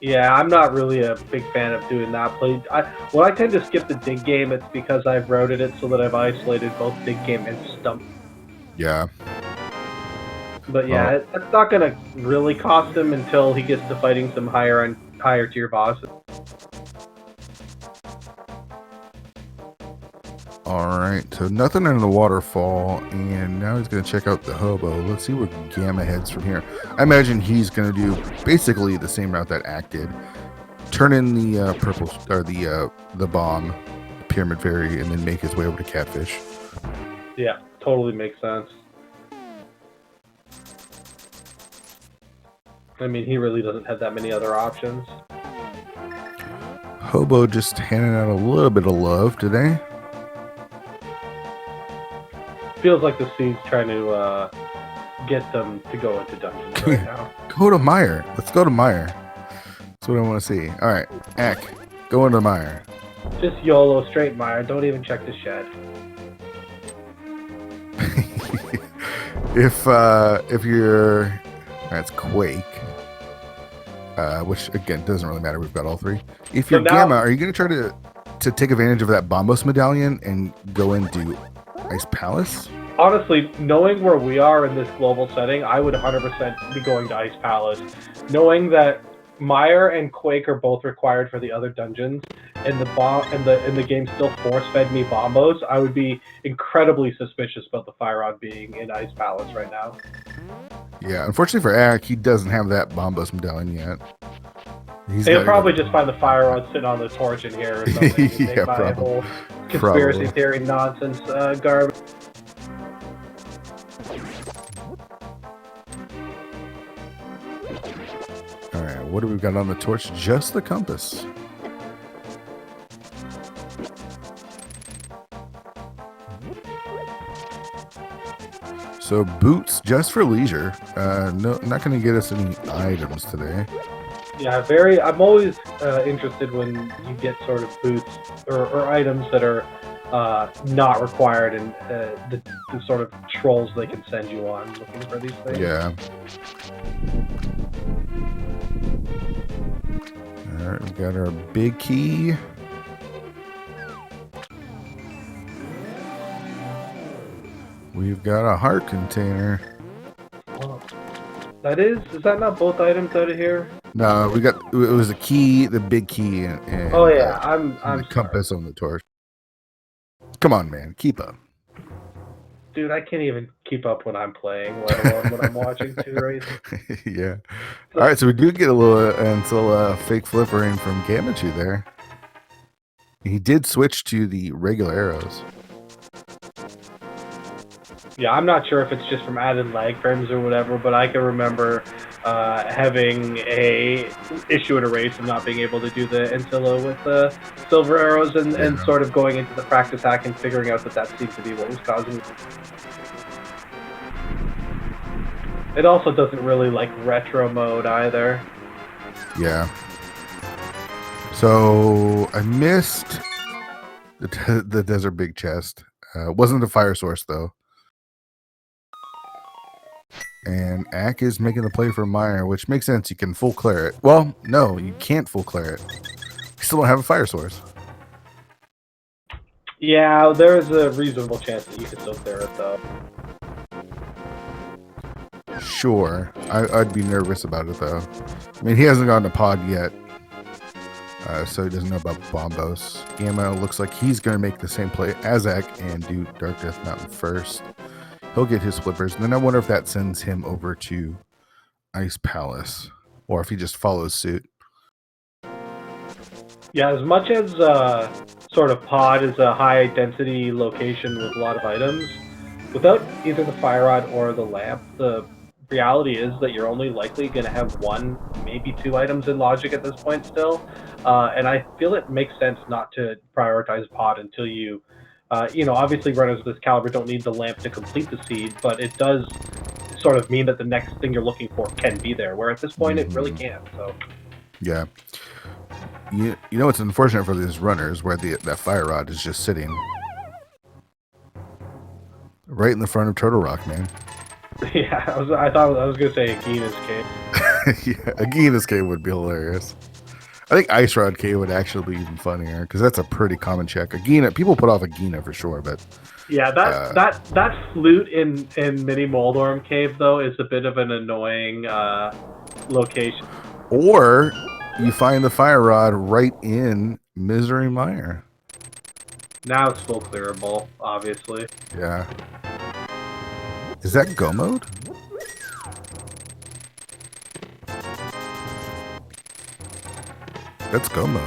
Yeah, I'm not really a big fan of doing that play. When I tend to skip the dig game, it's because I've routed it so that I've isolated both dig game and stump. Yeah. But yeah, it's not going to really cost him until he gets to fighting some higher tier bosses. Alright, so nothing in the waterfall, and now he's going to check out the hobo. Let's see where Gamma heads from here. I imagine he's going to do basically the same route that Ack did. Turn in the purple, or the bomb, Pyramid Fairy, and then make his way over to Catfish. Yeah, totally makes sense. I mean, he really doesn't have that many other options. Hobo just handing out a little bit of love today. Feels like the seed's trying to get them to go into dungeons right now. Go to Mire. Let's go to Mire. That's what I want to see. All right, Ack, go into Mire. Just YOLO straight Mire. Don't even check the shed. If you're, that's Quake. Which again doesn't really matter. We've got all three. If you're Gamma, are you going to try to take advantage of that Bombos medallion and go into Ice Palace? Honestly, knowing where we are in this global setting, I would 100% be going to Ice Palace. Knowing that Mire and Quake are both required for the other dungeons, and the game still force-fed me Bombos, I would be incredibly suspicious about the Fire Rod being in Ice Palace right now. Yeah, unfortunately for Ack, he doesn't have that Bombos medallion yet. He'll probably just find the Fire Rod sitting on the torch in here or something. Yeah, my whole conspiracy theory nonsense garbage. Alright, what do we got on the torch? Just the compass. So boots just for leisure. No, not going to get us any items today. Yeah, I'm always interested when you get sort of boots or items that are not required and the sort of trolls they can send you on looking for these things. Yeah. Alright, we got our big key. We've got a heart container. Oh, is that not both items out of here? No, it was a key, the big key, and oh yeah, I'm the compass on the torch. Come on, man, keep up. Dude, I can't even keep up when I'm playing, let alone when I'm watching two races. Yeah. All right, so we do get a little fake flippering from Gammachuu there. He did switch to the regular arrows. Yeah, I'm not sure if it's just from added lag frames or whatever, but I can remember having a issue in a race and not being able to do the Ancilla with the silver arrows and sort of going into the practice hack and figuring out that seemed to be what was causing it. It also doesn't really like retro mode either. Yeah. So I missed the desert big chest. Wasn't a fire source though. And Ack is making the play for Mire, which makes sense. You can full clear it. Well, no, you can't full clear it. You still don't have a fire source. Yeah, there's a reasonable chance that you can still clear it, though. Sure. I'd be nervous about it, though. I mean, he hasn't gotten a pod yet, so he doesn't know about Bombos. Gamma looks like he's going to make the same play as Ack and do Dark Death Mountain first. He'll get his flippers, and then I wonder if that sends him over to Ice Palace, or if he just follows suit. Yeah, as much as sort of Pod is a high-density location with a lot of items, without either the fire rod or the lamp, the reality is that you're only likely going to have one, maybe two items in Logic at this point still, and I feel it makes sense not to prioritize Pod until you obviously runners of this caliber don't need the lamp to complete the seed, but it does sort of mean that the next thing you're looking for can be there, where at this point it really can't. So yeah, you know it's unfortunate for these runners where that fire rod is just sitting right in the front of Turtle Rock, man. Yeah, I thought I was gonna say Agina's cave. Yeah, Agina's cave would be hilarious. I think Ice Rod Cave would actually be even funnier because that's a pretty common check. Agina, people put off Agina for sure, but yeah, that flute in Mini Moldorm Cave though is a bit of an annoying location. Or you find the fire rod right in Misery Mire. Now it's full clearable, obviously. Yeah. Is that go mode? That's go mode.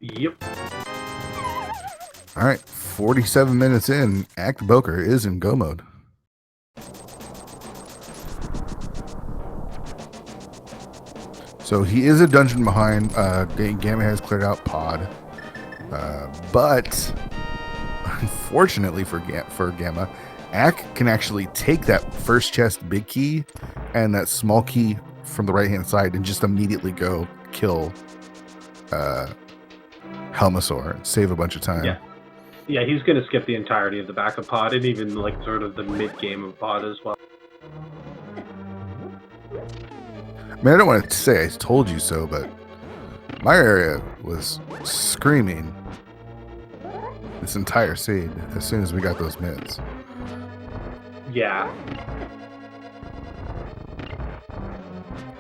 Yep. All right, 47 minutes in, Acktheboker is in go mode. So So he is a dungeon behind. Gamma has cleared out Pod. But unfortunately for Gamma, Ack can actually take that first chest big key and that small key from the right-hand side and just immediately go kill Helmasaur and save a bunch of time. Yeah, he's going to skip the entirety of the back of Pod and even like sort of the mid-game of Pod as well. I mean, I don't want to say I told you so, but my area was screaming this entire seed as soon as we got those mids. Yeah.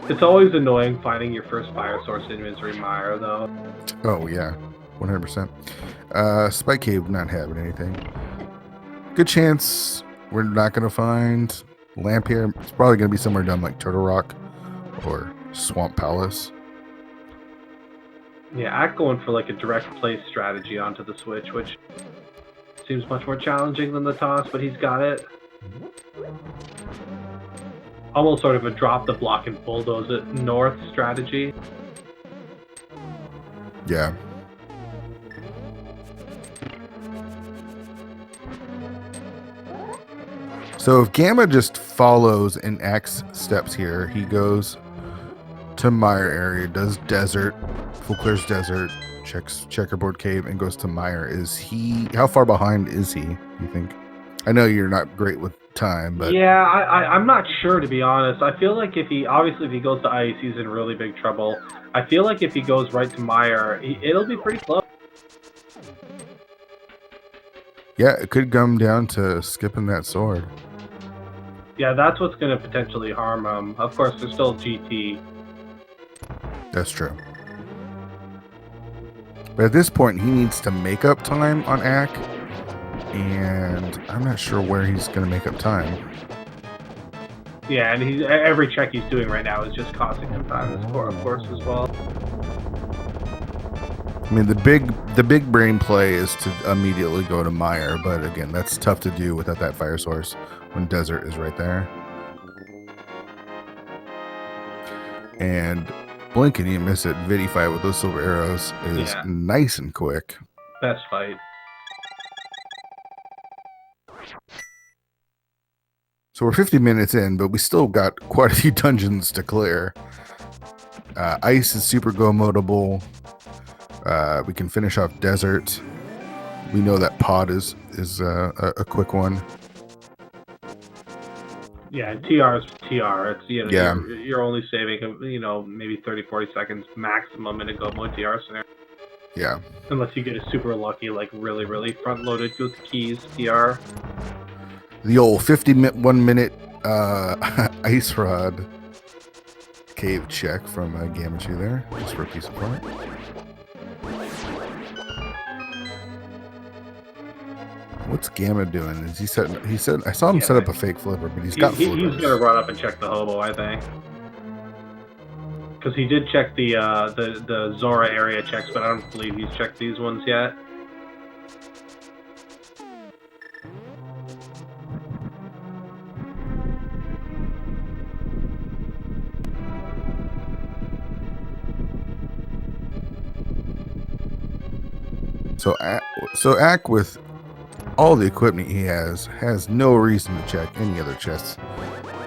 It's always annoying finding your first fire source in Misery Mire, though. Oh, yeah. 100%. Spike Cave not having anything. Good chance we're not going to find Lamp here. It's probably going to be somewhere down like Turtle Rock or Swamp Palace. Yeah, Ack going for like a direct place strategy onto the switch, which seems much more challenging than the toss, but he's got it. Almost sort of a drop the block and bulldoze it north strategy. Yeah. So if Gamma just follows in Ack's steps here, he goes to Mire area, does desert, full clears desert, checks checkerboard cave, and goes to Mire. How far behind is he, you think? I know you're not great with time, but yeah, I'm not sure, to be honest. I feel like if he goes to ice, he's in really big trouble. I feel like if he goes right to Mire, it'll be pretty close. Yeah, it could come down to skipping that sword. Yeah, that's what's going to potentially harm him. Of course, there's still GT. That's true. But at this point, he needs to make up time on Ack, and I'm not sure where he's going to make up time. Yeah, and every check he's doing right now is just costing him time, of course, as well. I mean, the big brain play is to immediately go to Mire, but again, that's tough to do without that fire source when desert is right there. And blink and you miss it. Vidi fight with those silver arrows is nice and quick. Best fight. So we're 50 minutes in, but we still got quite a few dungeons to clear. Ice is super go-modable. We can finish off desert. We know that Pod is a quick one. Yeah, TR is TR. It's Yeah. you're only saving maybe 30-40 seconds maximum in a go mode TR scenario. Yeah. Unless you get a super lucky, like really front loaded with keys TR. The old 51 minute ice rod cave check from Gammachuu there, just for a piece of part. What's Gamma doing? Is he said I saw him set up a fake flipper, but he's got flippers. He's gonna run up and check the hobo, I think, because he did check the Zora area checks, but I don't believe he's checked these ones yet. So Ack, with all the equipment he has no reason to check any other chests.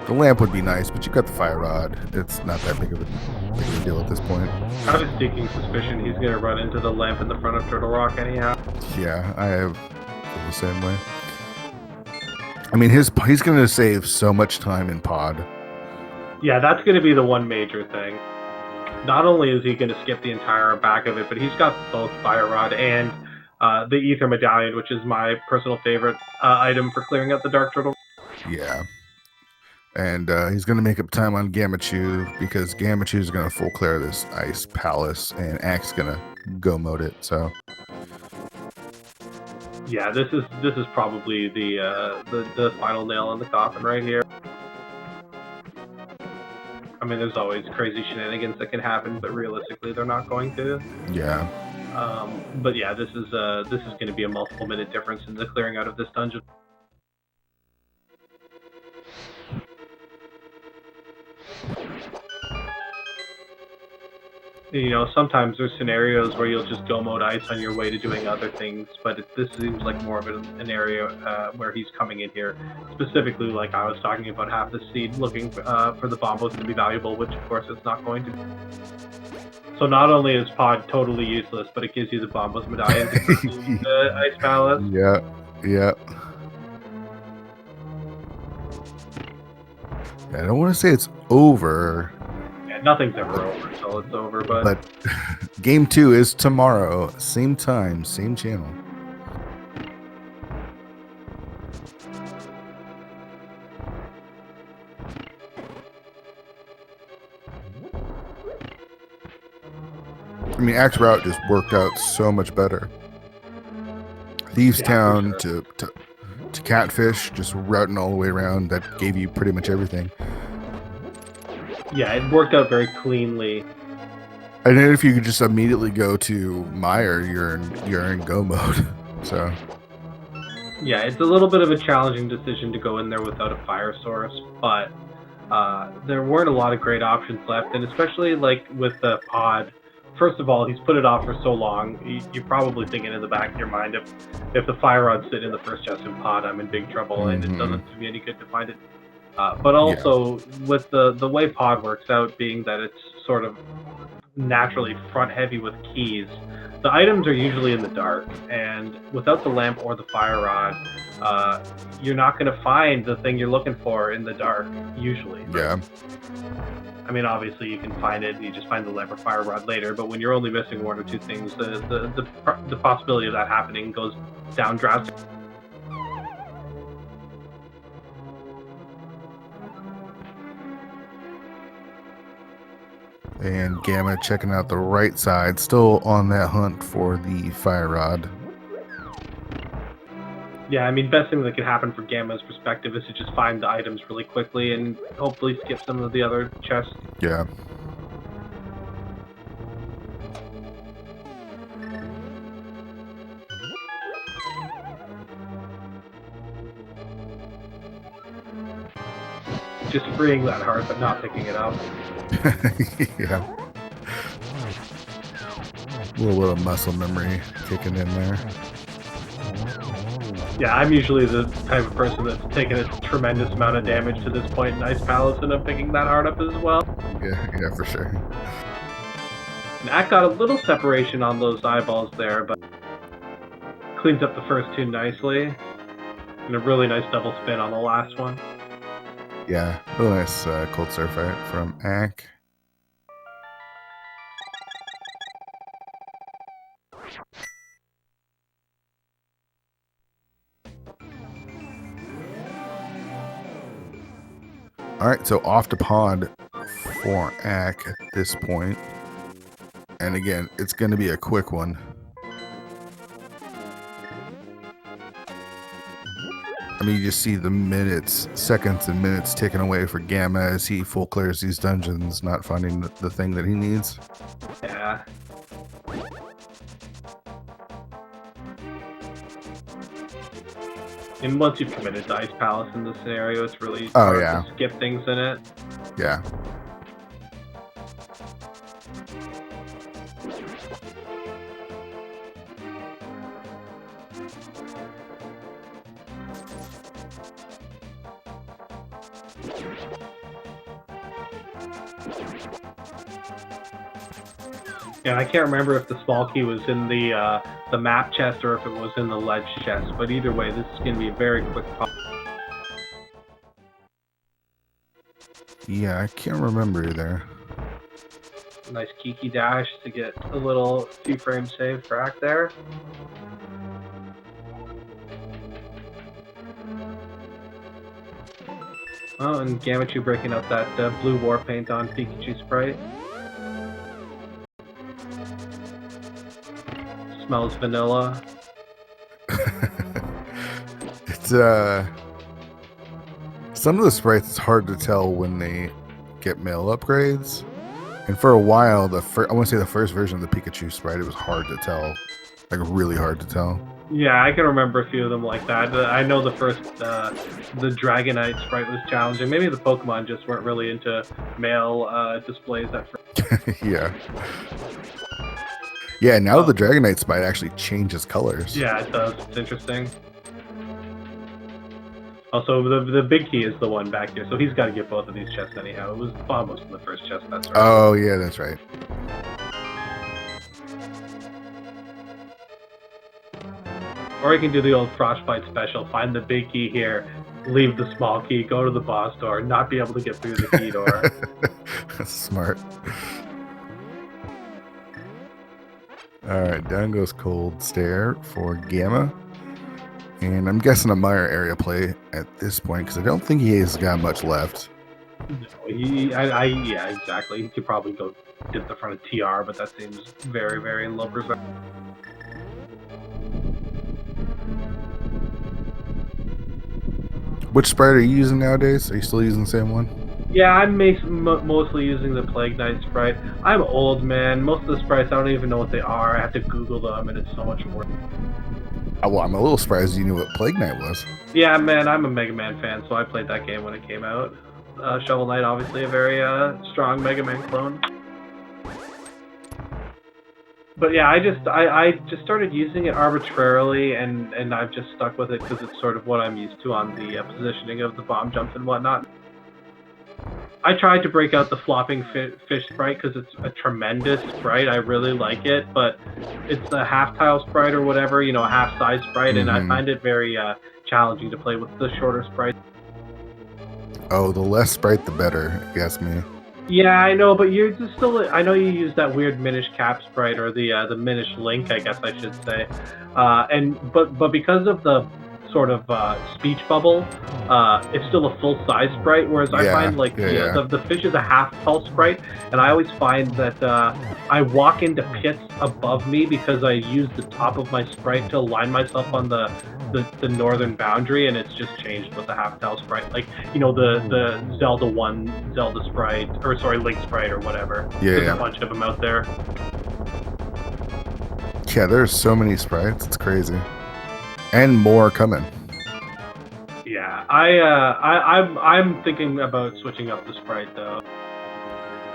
The lamp would be nice, but you've got the fire rod. It's not that big of a deal at this point. I have a sneaking suspicion he's gonna run into the lamp in the front of Turtle Rock anyhow. Yeah, I have the same way. I mean, he's gonna save so much time in Pod. Yeah, that's gonna be the one major thing. Not only is he gonna skip the entire back of it, but he's got both fire rod and the ether medallion, which is my personal favorite item for clearing out the Dark Turtle. Yeah. And he's going to make up time on Gammachuu, because Gammachuu is going to full clear this ice palace, and Ack's going to go mode it. So yeah, this is probably the final nail in the coffin right here. I mean, there's always crazy shenanigans that can happen, but realistically, they're not going to. Yeah. But yeah, this is going to be a multiple minute difference in the clearing out of this dungeon. You know, sometimes there's scenarios where you'll just go mode ice on your way to doing other things, but this seems like more of an area where he's coming in here specifically, like I was talking about, half the seed looking for the bombos to be valuable, which of course it's not going to be. So not only is pod totally useless, but it gives you the bombos medallion to the ice palace. Yeah, yeah. I don't want to say it's over. Yeah, nothing's ever over until it's over, but game 2 is tomorrow, same time, same channel. I mean, Axe Route just worked out so much better. Thieves Town sure. to Catfish, just routing all the way around, that gave you pretty much everything. Yeah, it worked out very cleanly. And then if you could just immediately go to Meyer, you're in go mode. So yeah, it's a little bit of a challenging decision to go in there without a fire source, but there weren't a lot of great options left, and especially like with the pod. First of all, he's put it off for so long. You're probably thinking in the back of your mind, if the fire rod's sitting in the first chest in pod, I'm in big trouble, and it doesn't do me any good to find it. But also with the way pod works out, being that it's sort of naturally front heavy with keys, the items are usually in the dark, and without the lamp or the fire rod, you're not going to find the thing you're looking for in the dark usually. yeah. I mean, obviously you can find it, you just find the lamp or fire rod later, but when you're only missing one or two things, the possibility of that happening goes down drastically. And Gamma checking out the right side, still on that hunt for the fire rod. Yeah, I mean, best thing that could happen for Gamma's perspective is to just find the items really quickly and hopefully skip some of the other chests. Yeah. Just freeing that heart, but not picking it up. Yeah. A little bit of muscle memory kicking in there. Yeah, I'm usually the type of person that's taken a tremendous amount of damage to this point in Ice Palace, and I'm picking that heart up as well. Yeah, for sure. And Ack got a little separation on those eyeballs there, but cleans up the first two nicely. And a really nice double spin on the last one. Yeah, really nice cold surf fight from Ack. All right, so off to pod for Ack at this point. And again, it's going to be a quick one. I mean, you just see the minutes, seconds and minutes taken away for Gamma as he full clears these dungeons, not finding the thing that he needs. Yeah. And once you've committed to Ice Palace in this scenario, it's really hard to skip things in it. Yeah. Yeah, I can't remember if the small key was in the map chest or if it was in the ledge chest, but either way, this is going to be a very quick pop. Yeah, I can't remember either. Nice Kiki dash to get a little few frames saved for Ack there. Oh, and Gammachuu breaking up that blue war paint on Pikachu sprite. Smells vanilla. It's some of the sprites, it's hard to tell when they get mail upgrades. And for a while, I want to say the first version of the Pikachu sprite, it was hard to tell, like really hard to tell. Yeah, I can remember a few of them like that. I know the first, the Dragonite sprite was challenging. Maybe the Pokemon just weren't really into male displays at first. Yeah. Yeah, now Oh. the Dragonite sprite actually changes colors. Yeah, it does. It's interesting. Also, the big key is the one back here, so he's got to get both of these chests anyhow. It was almost in the first chest, that's right. Oh, yeah, that's right. Or you can do the old Frostbite special, find the big key here, leave the small key, go to the boss door, not be able to get through the key door. That's smart. Alright, down goes Cold Stare for Gamma. And I'm guessing a Meyer area play at this point, because I don't think he has got much left. No, yeah, exactly. He could probably go get the front of TR, but that seems very, very low percent. Which sprite are you using nowadays? Are you still using the same one? Yeah, I'm mostly using the Plague Knight sprite. I'm old, man. Most of the sprites, I don't even know what they are. I have to Google them, and it's so much work. Oh, well, I'm a little surprised you knew what Plague Knight was. Yeah, man, I'm a Mega Man fan, so I played that game when it came out. Shovel Knight, obviously, a very strong Mega Man clone. But yeah, I just started using it arbitrarily, and I've just stuck with it because it's sort of what I'm used to on the positioning of the bomb jumps and whatnot. I tried to break out the flopping fish sprite because it's a tremendous sprite. I really like it, but it's a half-tile sprite or whatever, you know, a half-size sprite, and I find it very challenging to play with the shorter sprite. Oh, the less sprite, the better, if you ask me. Yeah, I know, but you're just still. I know you use that weird Minish Cap sprite or the Minish Link, I guess I should say, but because of the sort of speech bubble, it's still a full size sprite. Whereas I find like the fish is a half tall sprite, and I always find that I walk into pits above me because I use the top of my sprite to align myself on the northern boundary, and it's just changed with the half tile sprite, like, you know, the Zelda 1 Zelda sprite, or sorry, Link sprite or whatever. There's a bunch of them out there. Yeah, there's so many sprites, it's crazy, and more coming. Yeah, I'm thinking about switching up the sprite though.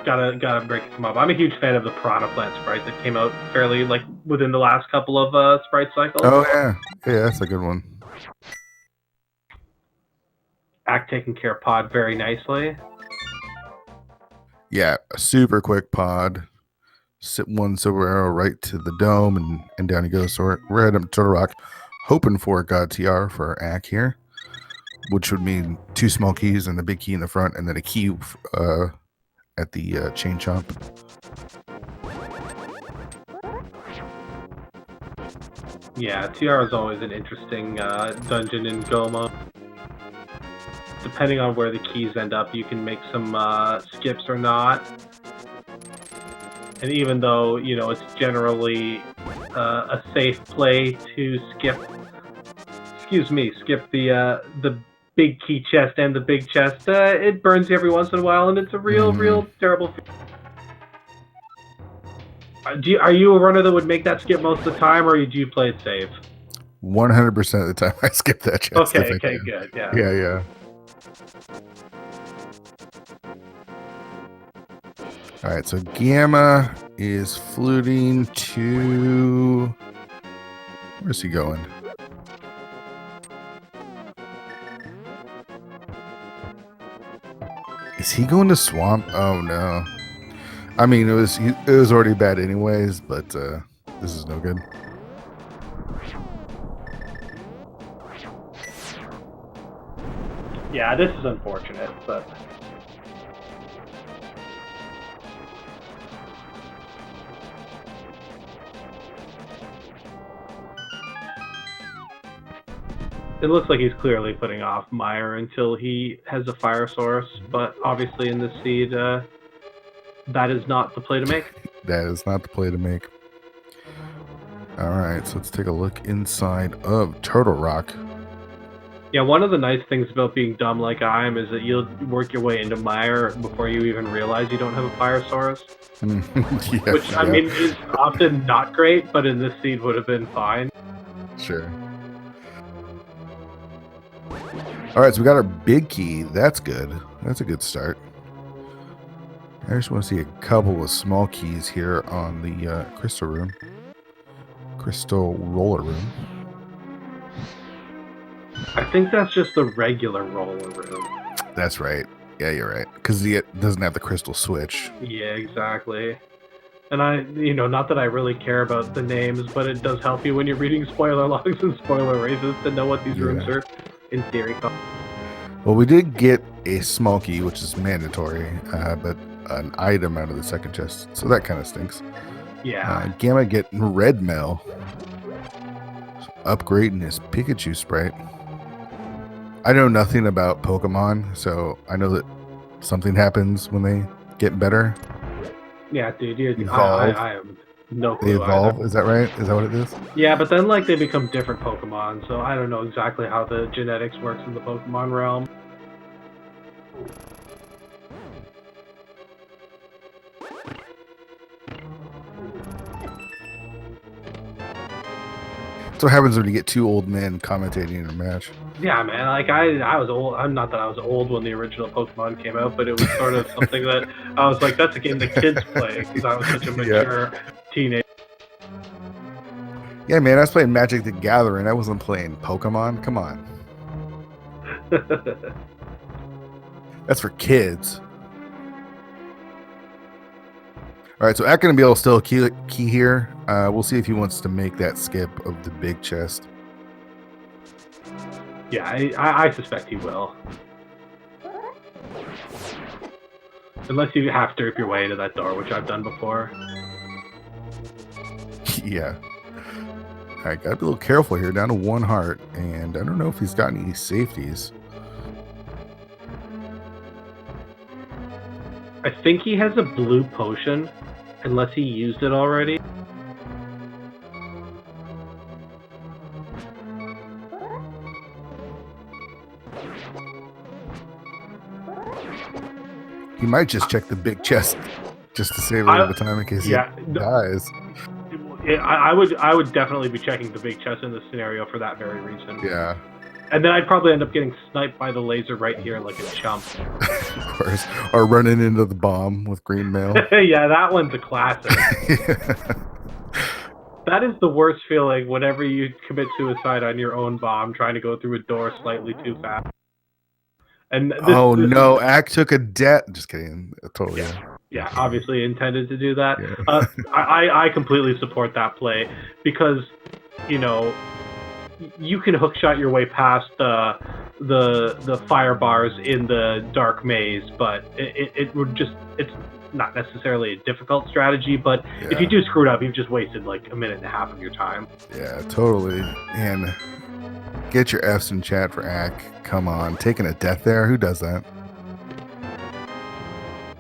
Gotta break them up. I'm a huge fan of the Piranha Plant sprite that came out fairly, like, within the last couple of sprite cycles. Oh yeah, that's a good one. Act taking care of Pod very nicely. Yeah, a super quick pod. Sit one silver arrow right to the dome, and down he goes. So we're heading up to Turtle Rock, hoping for a God TR for Ack here, which would mean 2 small keys and the big key in the front, and then a key at the chain chomp. Yeah, TR is always an interesting dungeon in Goma. Depending on where the keys end up, you can make some skips or not. And even though, you know, it's generally a safe play to skip the big key chest and the big chest, it burns you every once in a while, and it's a real terrible feeling. Are you a runner that would make that skip most of the time, or do you play it safe? 100% of the time I skip that chest. Okay, good, yeah. Yeah. Alright, so Gamma is fluting to... Where's he going? Is he going to Swamp? Oh no. I mean, it was already bad anyways, but this is no good. Yeah, this is unfortunate, but... It looks like he's clearly putting off Meyer until he has a fire source, but obviously in this seed, that is not the play to make. That is not the play to make. Alright, so let's take a look inside of Turtle Rock. Yeah, one of the nice things about being dumb like I am is that you'll work your way into Meyer before you even realize you don't have a fire source. Which, I mean, is often not great, but in this seed would have been fine. Sure. All right, so we got our big key. That's good. That's a good start. I just want to see a couple of small keys here on the crystal room. Crystal roller room. I think that's just the regular roller room. That's right. Yeah, you're right. Because it doesn't have the crystal switch. Yeah, exactly. And not that I really care about the names, but it does help you when you're reading spoiler logs and spoiler races to know what these rooms are, in theory, called. Well, we did get a small key, which is mandatory, but an item out of the second chest, so that kind of stinks. Yeah. Gamma getting red mail. Upgrading his Pikachu sprite. I know nothing about Pokemon, so I know that something happens when they get better. Yeah, dude, I am no clue. They evolve, either. Is that right? Is that what it is? Yeah, but then they become different Pokemon, so I don't know exactly how the genetics works in the Pokemon realm. That's what happens when you get two old men commentating in a match. Yeah, man. I was old. I'm not that I was old when the original Pokemon came out, but it was sort of something that I was like, that's a game that kids play because I was such a mature teenager. Yeah, man. I was playing Magic the Gathering. I wasn't playing Pokemon. Come on. That's for kids. All right, so Ack gonna be able to steal a key here. We'll see if he wants to make that skip of the big chest. Yeah, I suspect he will. Unless you have to rip your way into that door, which I've done before. Yeah. All right, gotta be a little careful here. Down to 1 heart, and I don't know if he's got any safeties. I think he has a blue potion, unless he used it already. He might just check the big chest just to save a little bit of time in case he dies. I would definitely be checking the big chest in this scenario for that very reason. Yeah. And then I'd probably end up getting sniped by the laser right here like a chump. Of course. Or running into the bomb with green mail. Yeah, that one's a classic. That is the worst feeling whenever you commit suicide on your own bomb trying to go through a door slightly too fast. And no, Ack took a death. Just kidding. Totally. Yeah, obviously intended to do that. Yeah. I completely support that play because, you can hookshot your way past the fire bars in the dark maze, but it's not necessarily a difficult strategy, but if you do screw it up, you've just wasted like a minute and a half of your time. Yeah, totally. And get your F's in chat for Ack. Come on, taking a death there? Who does that?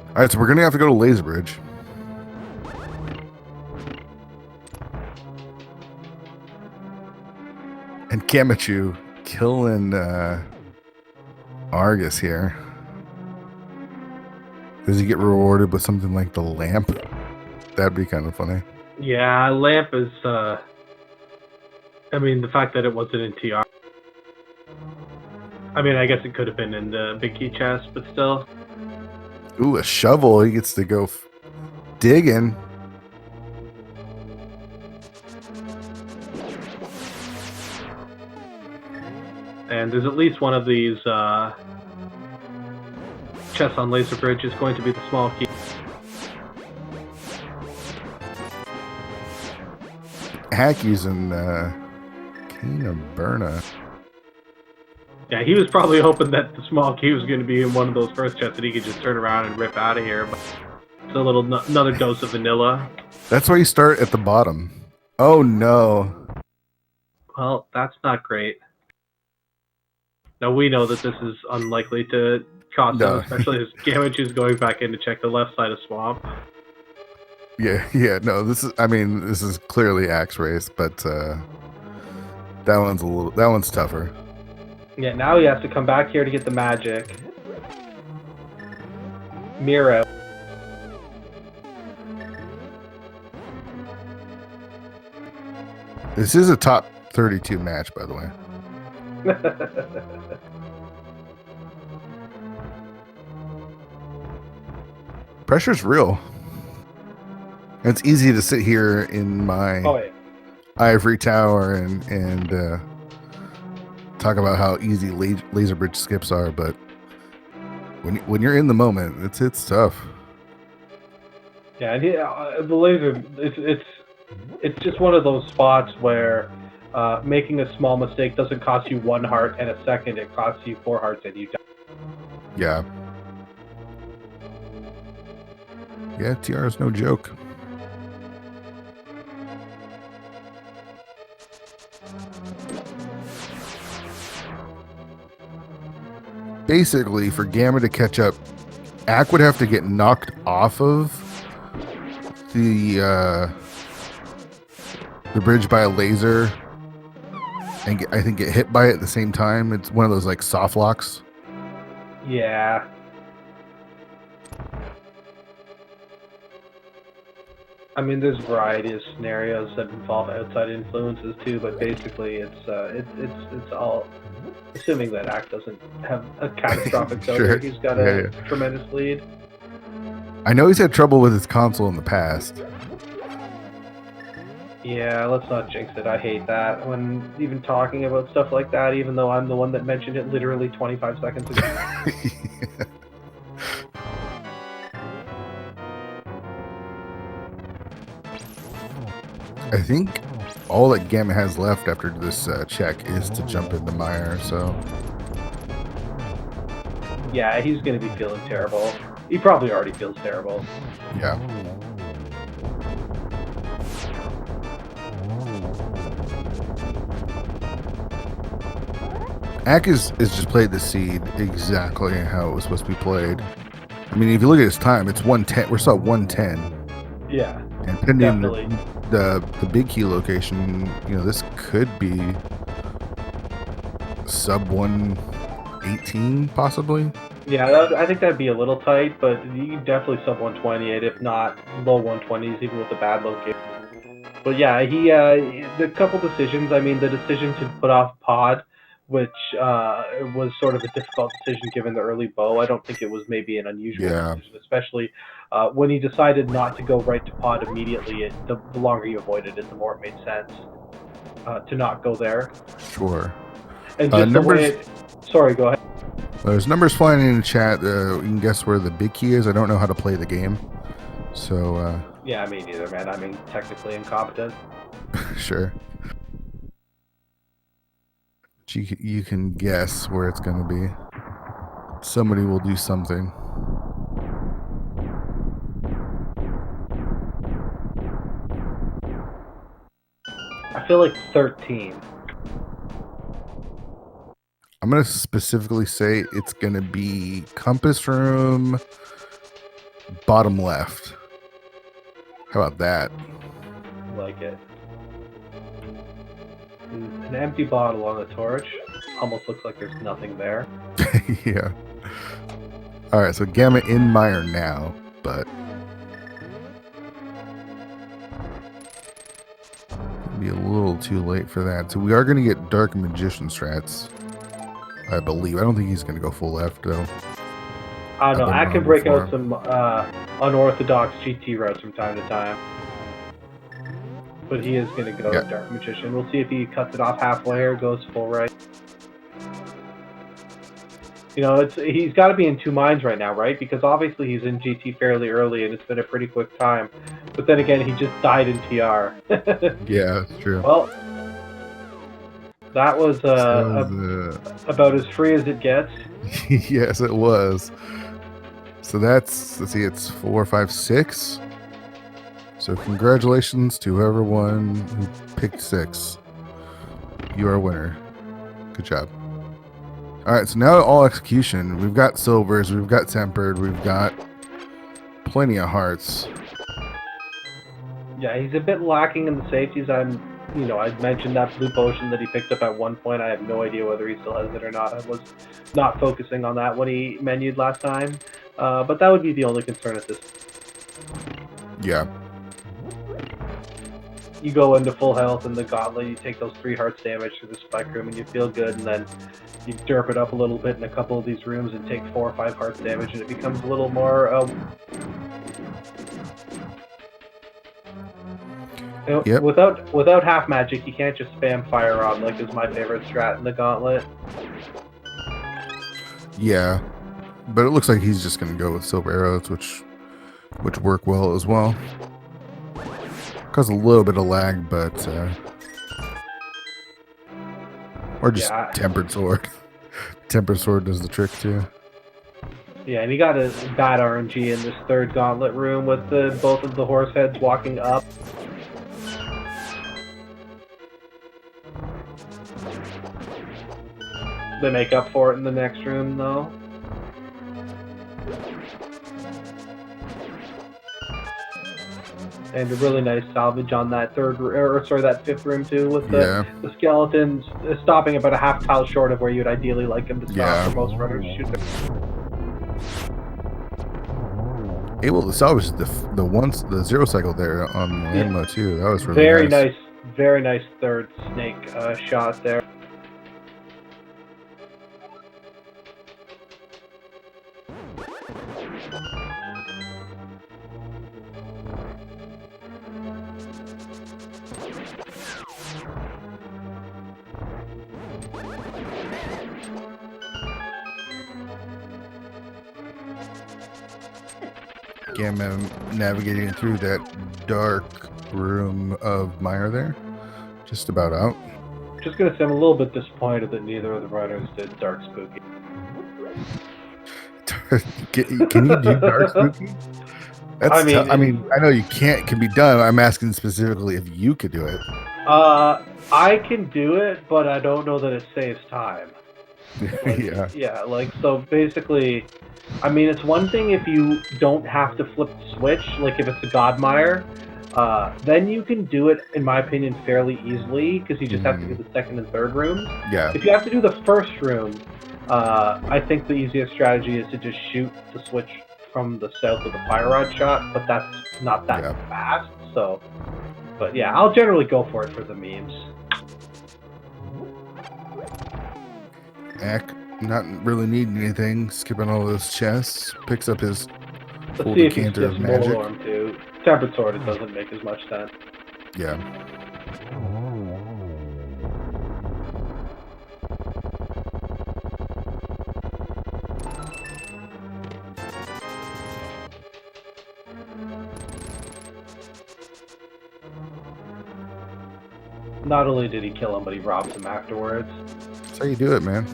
All right, so we're gonna have to go to Laser Bridge. And Gammachuu killing Argus here. Does he get rewarded with something like the lamp? That'd be kind of funny. Yeah, lamp is. The fact that it wasn't in TR. I guess it could have been in the big key chest, but still. Ooh, a shovel. He gets to go digging. And there's at least one of these chests on Laser Bridge is going to be the small key. Hack using King of Burna. Yeah, he was probably hoping that the small key was going to be in one of those first chests that he could just turn around and rip out of here. But it's another dose of vanilla. That's why you start at the bottom. Oh no. Well, that's not great. Now we know that this is unlikely to cost him, especially as Gammachuu going back in to check the left side of Swamp. Yeah, no, this is clearly Axe race, but that one's tougher. Yeah, now he has to come back here to get the magic. Miro. This is a top 32 match, by the way. Pressure's real. And it's easy to sit here in my ivory tower and talk about how easy laser bridge skips are, but when you're in the moment, it's tough. Yeah, and the laser, it's just one of those spots where making a small mistake doesn't cost you 1 heart, and a second it costs you 4 hearts, and you die. Yeah. Yeah, TR is no joke. Basically, for Gamma to catch up, Ack would have to get knocked off of the bridge by a laser and I think get hit by it at the same time. It's one of those like soft locks. Yeah. I mean, there's a variety of scenarios that involve outside influences too, but basically it's all assuming that Ack doesn't have a catastrophic failure. He's got a tremendous lead. I know he's had trouble with his console in the past. Yeah, let's not jinx it. I hate that when even talking about stuff like that, even though I'm the one that mentioned it literally 25 seconds ago. Yeah. I think all that Gamma has left after this check is to jump into Meyer, so... Yeah, he's going to be feeling terrible. He probably already feels terrible. Yeah. Ack has just played the seed exactly how it was supposed to be played. I mean, if you look at his time, it's 110. We're still at 110. Yeah. And pending the big key location, you know, this could be sub 118 possibly. Yeah, I think that'd be a little tight, but you definitely sub 128, if not low 120s, even with the bad location. But yeah, the couple decisions. I mean, the decision to put off pod, which was sort of a difficult decision given the early bow. I don't think it was maybe an unusual decision, especially when he decided not to go right to pod immediately. The longer you avoided it, the more it made sense to not go there. Sure. And just numbers, sorry, go ahead. There's numbers flying in the chat. You can guess where the big key is. I don't know how to play the game. So, yeah, me neither, man. I mean, technically incompetent. Sure. You can guess where it's going to be. Somebody will do something. I feel like 13. I'm going to specifically say it's going to be compass room, bottom left. How about that? Like it. An empty bottle on a torch. Almost looks like there's nothing there. Yeah. All right, so Gamma in Meyer now, but it'll be a little too late for that. So we are going to get Dark Magician strats, I believe. I don't think he's going to go full left, though. I don't know. I can break out some unorthodox GT routes from time to time. But he is going to go Dark Magician. We'll see if he cuts it off halfway or goes full right. You know, he's got to be in two minds right now, right? Because obviously he's in GT fairly early and it's been a pretty quick time. But then again, he just died in TR. Yeah, that's true. Well, that was about as free as it gets. Yes, it was. So that's, let's see, it's 4, 5, 6. So congratulations to everyone who picked 6. You are a winner. Good job. All right, so now all execution. We've got silvers, we've got tempered, we've got plenty of hearts. Yeah, he's a bit lacking in the safeties. I mentioned that blue potion that he picked up at one point. I have no idea whether he still has it or not. I was not focusing on that when he menued last time. But that would be the only concern at this. Yeah. you go into full health in the gauntlet, you take those 3 hearts damage through the spike room, and you feel good, and then you derp it up a little bit in a couple of these rooms and take 4 or 5 hearts damage, and it becomes a little more... Yep. Without half magic, you can't just spam fire rod like is my favorite strat in the gauntlet. Yeah, but it looks like he's just gonna go with silver arrows, which work well as well. Cause a little bit of lag, but or just tempered sword. Tempered sword does the trick too. Yeah, and you got a bad RNG in this 3rd gauntlet room with both of the horse heads walking up. They make up for it in the next room, though. And a really nice salvage on that that 5th room too, with the skeletons stopping about a half tile short of where you'd ideally like them to stop for most runners to shoot them. Able to salvage the 0 cycle there on the ammo too. That was really very nice. Very nice 3rd snake shot there. Gamma navigating through that dark room of Mire there. Just about out. Just gonna say I'm a little bit disappointed that neither of the runners did Dark Spooky. Can you do Dark Spooky? That's I mean, I know you can't. Can be done. I'm asking specifically if you could do it. I can do it, but I don't know that it saves time. So basically, I mean, it's one thing if you don't have to flip the switch, like if it's a Godmire, then you can do it, in my opinion, fairly easily, because you just have to do the 2nd and 3rd rooms. Yeah. If you have to do the 1st room, I think the easiest strategy is to just shoot the switch from the south with a fire rod shot, but that's not that fast, so... But yeah, I'll generally go for it for the memes. Ack, not really needing anything, skipping all those chests, picks up his full see if he decanter of skips magic. Moldorm too. Tempered sword, it doesn't make as much sense. Yeah. Not only did he kill him, but he robs him afterwards. That's how you do it, man.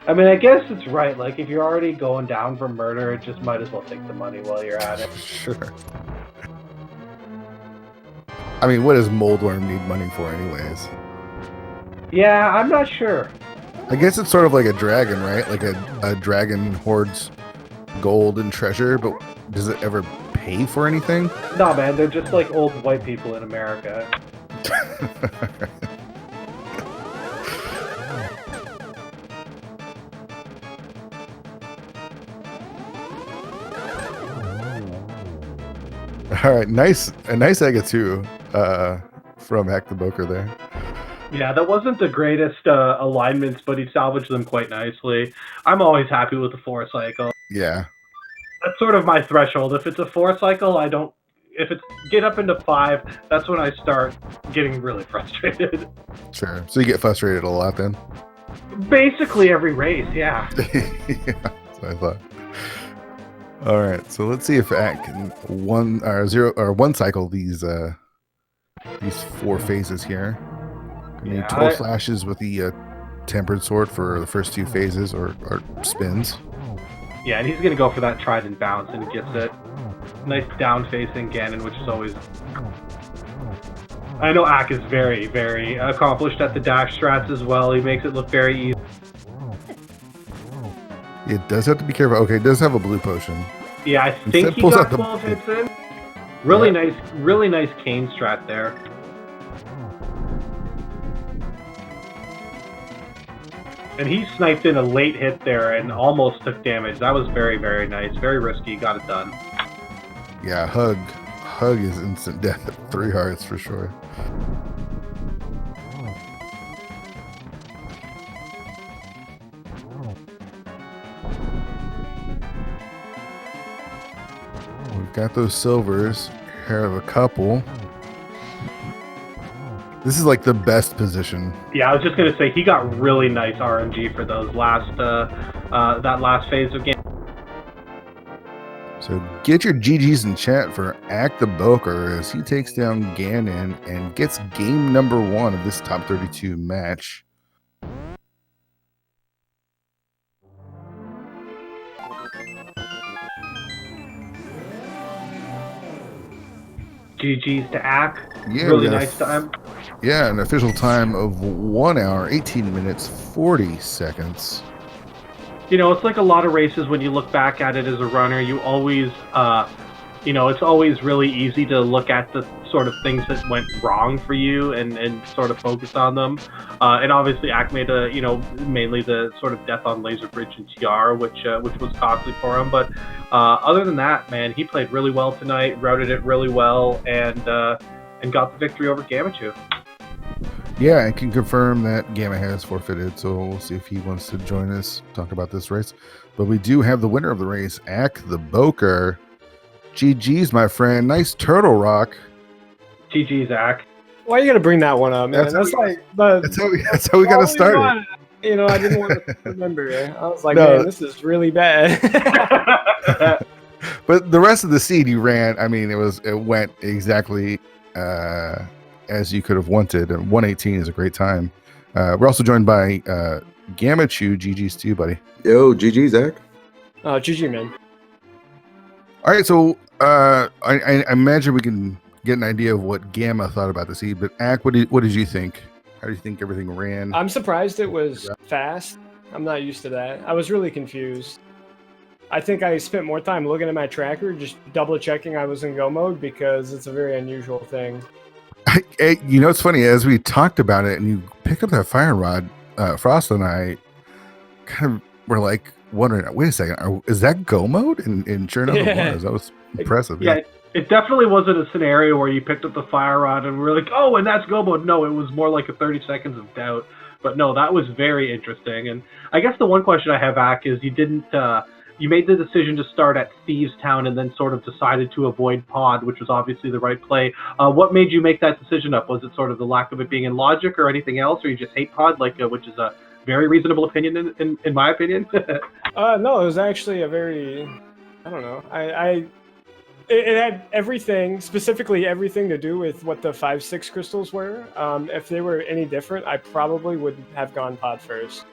I mean, I guess it's right. Like, if you're already going down for murder, just might as well take the money while you're at it. Sure. I mean, what does Moldworm need money for anyways? Yeah, I'm not sure. I guess it's sort of like a dragon, right? Like a dragon hoards gold and treasure, but does it ever pay for anything? Nah, man, they're just like old white people in America. All right, a nice Acktheboker from Acktheboker there. Yeah, that wasn't the greatest alignments, but he salvaged them quite nicely. I'm always happy with the 4 cycle. Yeah. That's sort of my threshold. If it's a 4 cycle, I don't... If it's get up into 5, that's when I start getting really frustrated. Sure. So you get frustrated a lot then? Basically every race, yeah. Yeah, that's what I thought. All right, so let's see if Ack can one cycle these 4 phases here. I need 12 flashes with the tempered sword for the first 2 phases or spins. Yeah, and he's gonna go for that trident bounce, and he gets it. Nice down facing Ganon, which is always. I know Ack is very, very accomplished at the dash strats as well. He makes it look very easy. It does have to be careful. Okay, it does have a blue potion. Yeah, I think he got 12 hits in. Really nice cane strat there. And he sniped in a late hit there and almost took damage. That was very, very nice. Very risky. Got it done. Yeah, Hug hug is instant death at 3 hearts for sure. We've got those silvers. Here are a couple. This is like the best position. Yeah, I was just gonna say he got really nice RNG for those last that last phase of game. So get your GGs in chat for Acktheboker as he takes down Ganon and gets game number 1 of this top 32 match. GG's to Ack. Yeah, really nice time. Yeah, an official time of 1 hour, 18 minutes, 40 seconds. You know, it's like a lot of races when you look back at it as a runner, you always, it's always really easy to look at the sort of things that went wrong for you and sort of focus on them. And obviously, Ack made mainly the sort of death on Laser Bridge and TR, which was costly for him. But other than that, man, he played really well tonight, routed it really well, and got the victory over Gammachuu. Yeah, I can confirm that Gamma has forfeited, so we'll see if he wants to join us, talk about this race. But we do have the winner of the race, Acktheboker. GG's, my friend. Nice turtle rock. GG's, Ack. Why are you gonna bring that one up, man? That's how we got to start it. I didn't want to remember it. I was like, man, this is really bad. But the rest of the seed you ran, I mean, it went exactly as you could have wanted, and 118 is a great time. We're also joined by Gammachuu. GG's to you, buddy. Yo, GG, Zach. GG, man. All right, so I imagine we can get an idea of what Gamma thought about the seed, but Ack, what did you think? How do you think everything ran? I'm surprised it was fast. I'm not used to that. I was really confused. I think I spent more time looking at my tracker, just double checking I was in go mode, because it's a very unusual thing. It's funny, as we talked about it and you picked up that fire rod, Frost and I kind of were like wondering, wait a second, is that go mode? And sure enough, it was. That was impressive. Yeah, it definitely wasn't a scenario where you picked up the fire rod and we were like, oh, and that's go mode. No, it was more like a 30 seconds of doubt. But no, that was very interesting. And I guess the one question I have, Ack, is you made the decision to start at Thieves Town and then sort of decided to avoid Pod, which was obviously the right play. What made you make that decision up? Was it sort of the lack of it being in logic or anything else, or you just hate Pod, which is a very reasonable opinion in my opinion? No, it was actually a very, I don't know. It had everything, specifically everything to do with what the 5-6 crystals were. If they were any different, I probably would have gone Pod first.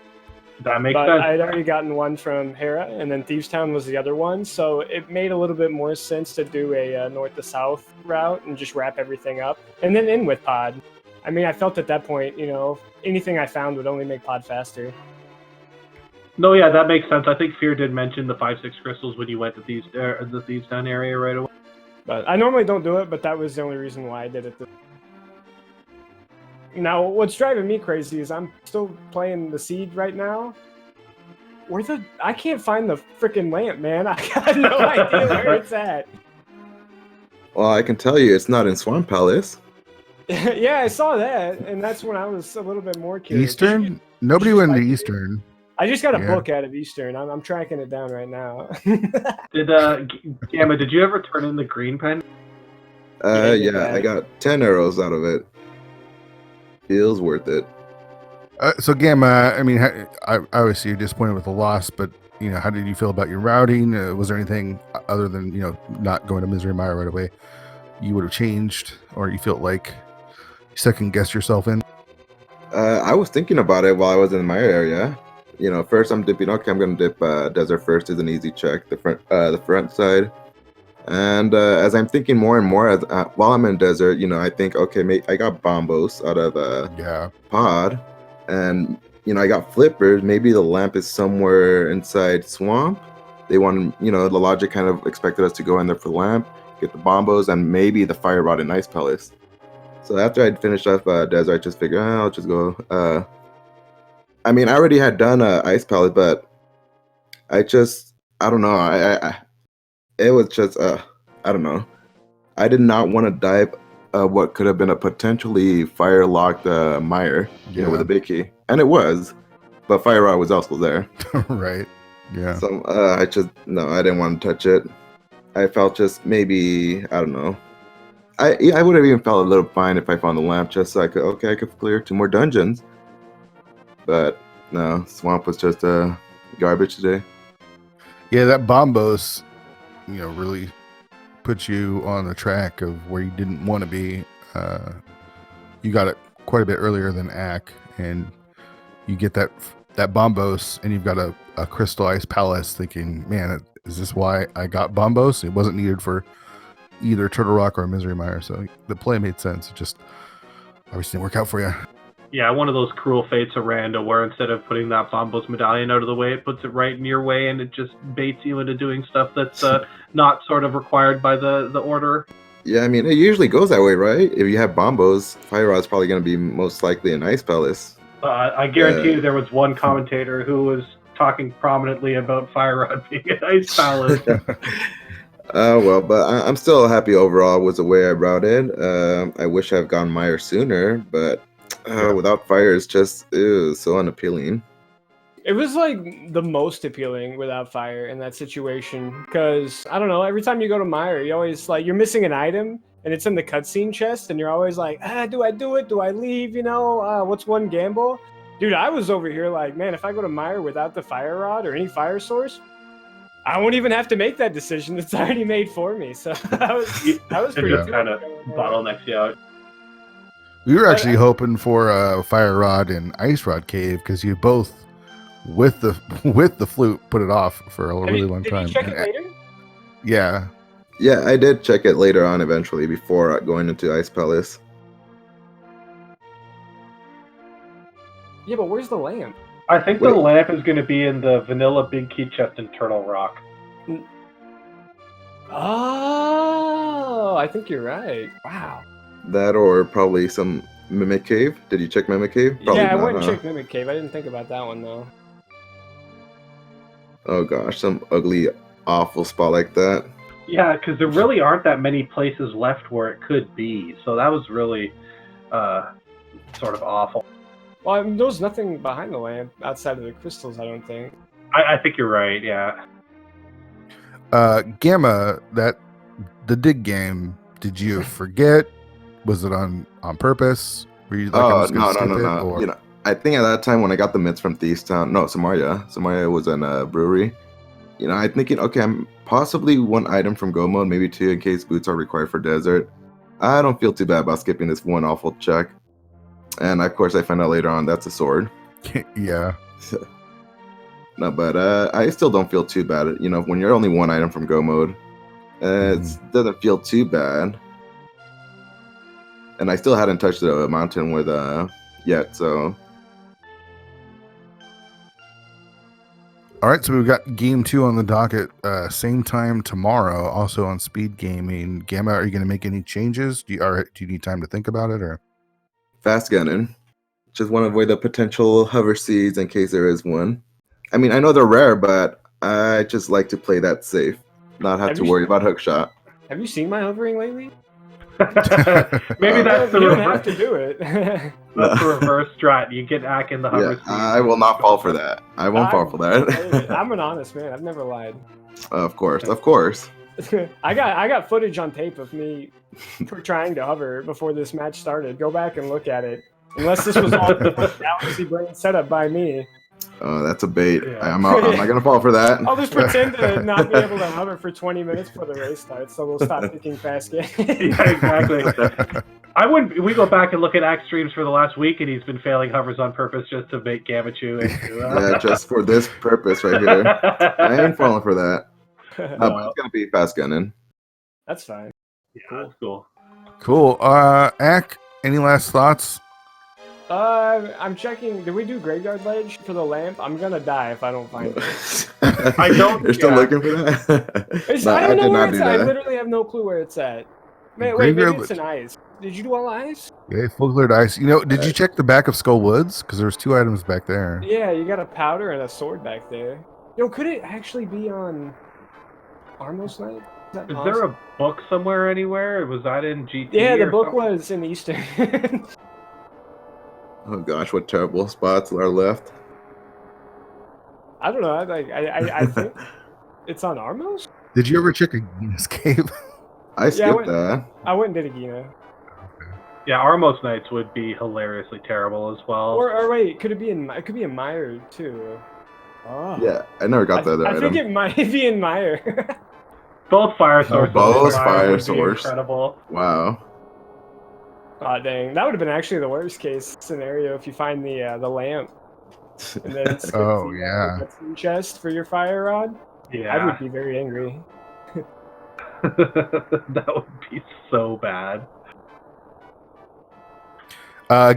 That makes but sense. I'd already gotten one from Hera, and then Thieves Town was the other one, so it made a little bit more sense to do a north to south route and just wrap everything up, and then in with Pod. I mean, I felt at that point, anything I found would only make Pod faster. No, yeah, that makes sense. I think Fear did mention the 5-6 crystals when you went to the Thieves Town area right away. But I normally don't do it, but that was the only reason why I did it. Now, what's driving me crazy is I'm still playing the seed right now. I can't find the freaking lamp, man. I got no idea where it's at. Well, I can tell you it's not in Swamp Palace. Yeah, I saw that, and that's when I was a little bit more curious. Eastern? Nobody went to Eastern. I just got a book out of Eastern. I'm tracking it down right now. Gamma, did you ever turn in the green pen? Yeah, I got 10 arrows out of it. Feels worth it. So Gamma, I mean, obviously you're disappointed with the loss, but how did you feel about your routing? Was there anything other than not going to Misery Mire right away you would have changed, or you felt like you second guessed yourself in? I was thinking about it while I was in my area. First I'm dipping. Okay, I'm gonna dip desert first. Is an easy check. The front side. And as I'm thinking more and more, while I'm in desert, I think, okay, I got bombos out of Pod, and I got flippers. Maybe the lamp is somewhere inside swamp. They wanted, the logic kind of expected us to go in there for the lamp, get the bombos, and maybe the fire rod in Ice Palace. So after I'd finished off desert, I just figured, I'll just go. I mean, I already had done Ice Palace, but I don't know. It was just, I don't know. I did not want to dive what could have been a potentially fire-locked mire, with a big key. And it was, but fire rod was also there. Right. Yeah. So I didn't want to touch it. I felt just maybe, I don't know. I would have even felt a little fine if I found the lamp just so I could clear 2 more dungeons. But no, Swamp was just garbage today. Yeah, that Bombos, really put you on the track of where you didn't want to be. You got it quite a bit earlier than Ack, and you get that Bombos, and you've got a Crystal Ice Palace thinking, man, is this why I got Bombos? It wasn't needed for either Turtle Rock or Misery Mire, so the play made sense. It just obviously didn't work out for you. Yeah, one of those cruel fates of Rando where instead of putting that Bombos medallion out of the way, it puts it right in your way, and it just baits you into doing stuff that's not sort of required by the order. Yeah, I mean, it usually goes that way, right? If you have Bombos, Fire Rod's probably going to be most likely an Ice Palace. I guarantee you there was one commentator who was talking prominently about Fire Rod being an Ice Palace. Well, but I'm still happy overall with the way I routed. I wish I've gone Mire sooner, but without fire, it's just so unappealing. It was like the most appealing without fire in that situation because I don't know. Every time you go to Mire, you always you're missing an item and it's in the cutscene chest, and you're always like, do I do it? Do I leave? What's one gamble? Dude, I was over here like, man, if I go to Mire without the fire rod or any fire source, I won't even have to make that decision. It's already made for me. So that was pretty just kind of bottlenecks you out. We were actually hoping for Fire Rod and Ice Rod Cave because you both, with the flute, put it off for a really long time. Did you check it later? Yeah. Yeah, I did check it later on eventually before going into Ice Palace. Yeah, but where's the lamp? I think the lamp is going to be in the vanilla big key chest in Turtle Rock. Oh, I think you're right. Wow. That or probably some Mimic Cave. Did you check Mimic Cave? Probably I not, went and checked Mimic Cave. I didn't think about that one though. Oh gosh, some ugly, awful spot like that. Yeah, because there really aren't that many places left where it could be. So that was really sort of awful. Well, I mean, there was nothing behind the lamp outside of the crystals, I don't think. I think you're right, yeah. Gamma, the dig game, did you forget? Was it on purpose? Were you like, I was gonna skip it, no. or... I think at that time when I got the mitts from Thieves Town, Samaria was in a brewery. I'm thinking, okay, I'm possibly one item from Go Mode, maybe 2 in case boots are required for desert. I don't feel too bad about skipping this one awful check. And of course, I find out later on that's a sword. Yeah. No, but I still don't feel too bad. When you're only one item from Go Mode, it doesn't feel too bad. And I still hadn't touched the mountain with yet, so. All right, so we've got game 2 on the docket, same time tomorrow, also on Speed Gaming. Gamma, are you going to make any changes? Do you need time to think about it, or? Fast gunning. Just want to avoid the potential hover seeds in case there is one. I mean, I know they're rare, but I just like to play that safe, not have to worry about hookshot. Have you seen my hovering lately? Maybe that's you don't have to do it. That's the reverse strat. You get Ack in the hover seat. I will not fall for that. I won't fall for that. I'm an honest man. I've never lied. Of course. I got footage on tape of me trying to hover before this match started. Go back and look at it. Unless this was all Galaxy Brain set up by me. Oh, that's a bait. Yeah. I'm not going to fall for that. I'll just pretend to not be able to hover for 20 minutes before the race starts, so we'll stop picking fast games. Yeah, exactly. We go back and look at Ack streams for the last week, and he's been failing hovers on purpose just to make Gammachuu into... Yeah, just for this purpose right here. I ain't falling for that. No, but it's going to be fast gunning. That's fine. Yeah, that's cool. Cool. Ack, any last thoughts? I'm checking. Did we do Graveyard Ledge for the lamp? I'm gonna die if I don't find it. I don't. You're still looking for that? I don't know where it's at. I literally have no clue where it's at. Wait, maybe it's an ice. Did you do all ice? Yeah, full cleared ice. Did you check the back of Skull Woods? Because there's 2 items back there. Yeah, you got a powder and a sword back there. Could it actually be on Armos Knight? Is there a book somewhere anywhere? Was that in GT? Yeah, the or book something? was in Eastern. Oh gosh, what terrible spots are left. I don't know. I think it's on Armos. Did you ever check a Guinness cave? I skipped that. I went and did a Gina. Yeah, Armos Knights would be hilariously terrible as well. Or wait, could it be in Meyer too? Oh. Yeah, I never got that I think item. it might be in Meyer. Both fire sources. both of fire would be source. Incredible. Wow. Oh dang, that would have been actually the worst case scenario if you find the lamp and then skip Oh, the, yeah. the tool chest for your fire rod. Yeah. I would be very angry. That would be so bad.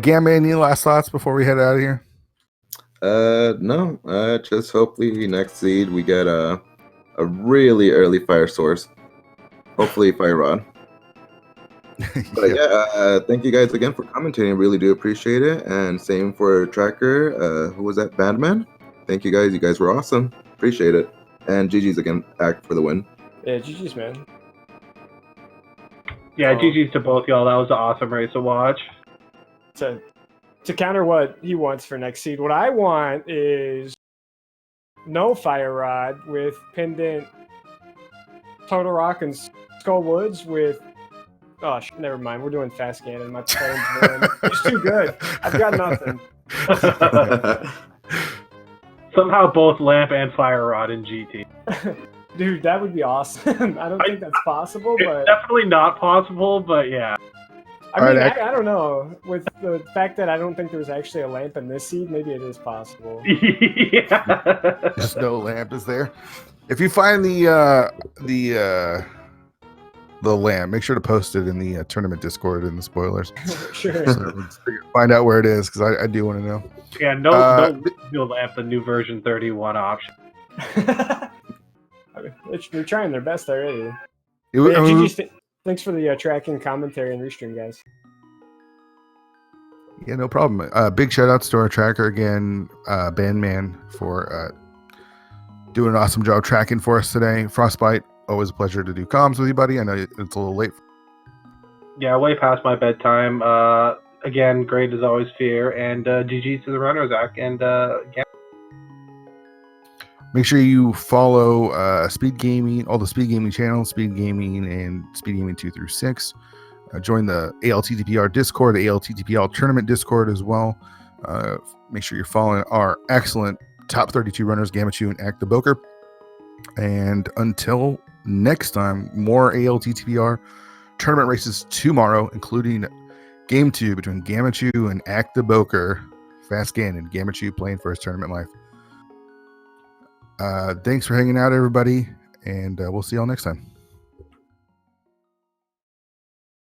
Gamma, any last thoughts before we head out of here? No. Just hopefully next seed we get a really early fire source. Hopefully fire rod. But yeah, thank you guys again for commentating. Really do appreciate it. And same for Tracker. Who was that? Bandman? Thank you guys. You guys were awesome. Appreciate it. And GG's again, Act for the win. Yeah, GG's man. Yeah, GG's to both y'all. That was an awesome race to watch. To counter what he wants for next seed, what I want is no fire rod with pendant Total Rock and Skull Woods with. Oh, never mind. We're doing fast cannon. My phone's it's too good. I've got nothing. Somehow both lamp and fire rod in GT. Dude, that would be awesome. I don't think that's possible, It's but definitely not possible, but yeah. I mean, Alright, I don't know. With the fact that I don't think there was actually a lamp in this seed, maybe it is possible. Yeah. Just no lamp is there. If you find the lamp, make sure to post it in the tournament Discord in the spoilers. Sure. So let's find out where it is, because I do want to know. Yeah, no lamp, the new version 31 option. I mean, they're trying their best already. It, Yeah, I mean, GG, thanks for the tracking commentary and restream, guys. yeah, no problem. Big shout outs to our tracker again, Bandman, for doing an awesome job tracking for us today. Frostbite, always a pleasure to do comms with you, buddy. I know it's a little late. Yeah, way past my bedtime. Again, great as always, Fear, and GG to the runners, Zach, and yeah. Make sure you follow Speed Gaming, all the Speed Gaming channels, Speed Gaming and Speed Gaming 2 through 6. Join the ALTTPR Discord, the ALTTPR Tournament Discord as well. Make sure you're following our excellent top 32 runners, Gammachuu and Acktheboker. And until next time, more ALTTPR tournament races tomorrow, including Game 2 between Gammachuu and Acktheboker. Fast Ganon, Gammachuu playing for his tournament life. Thanks for hanging out, everybody, and we'll see y'all next time.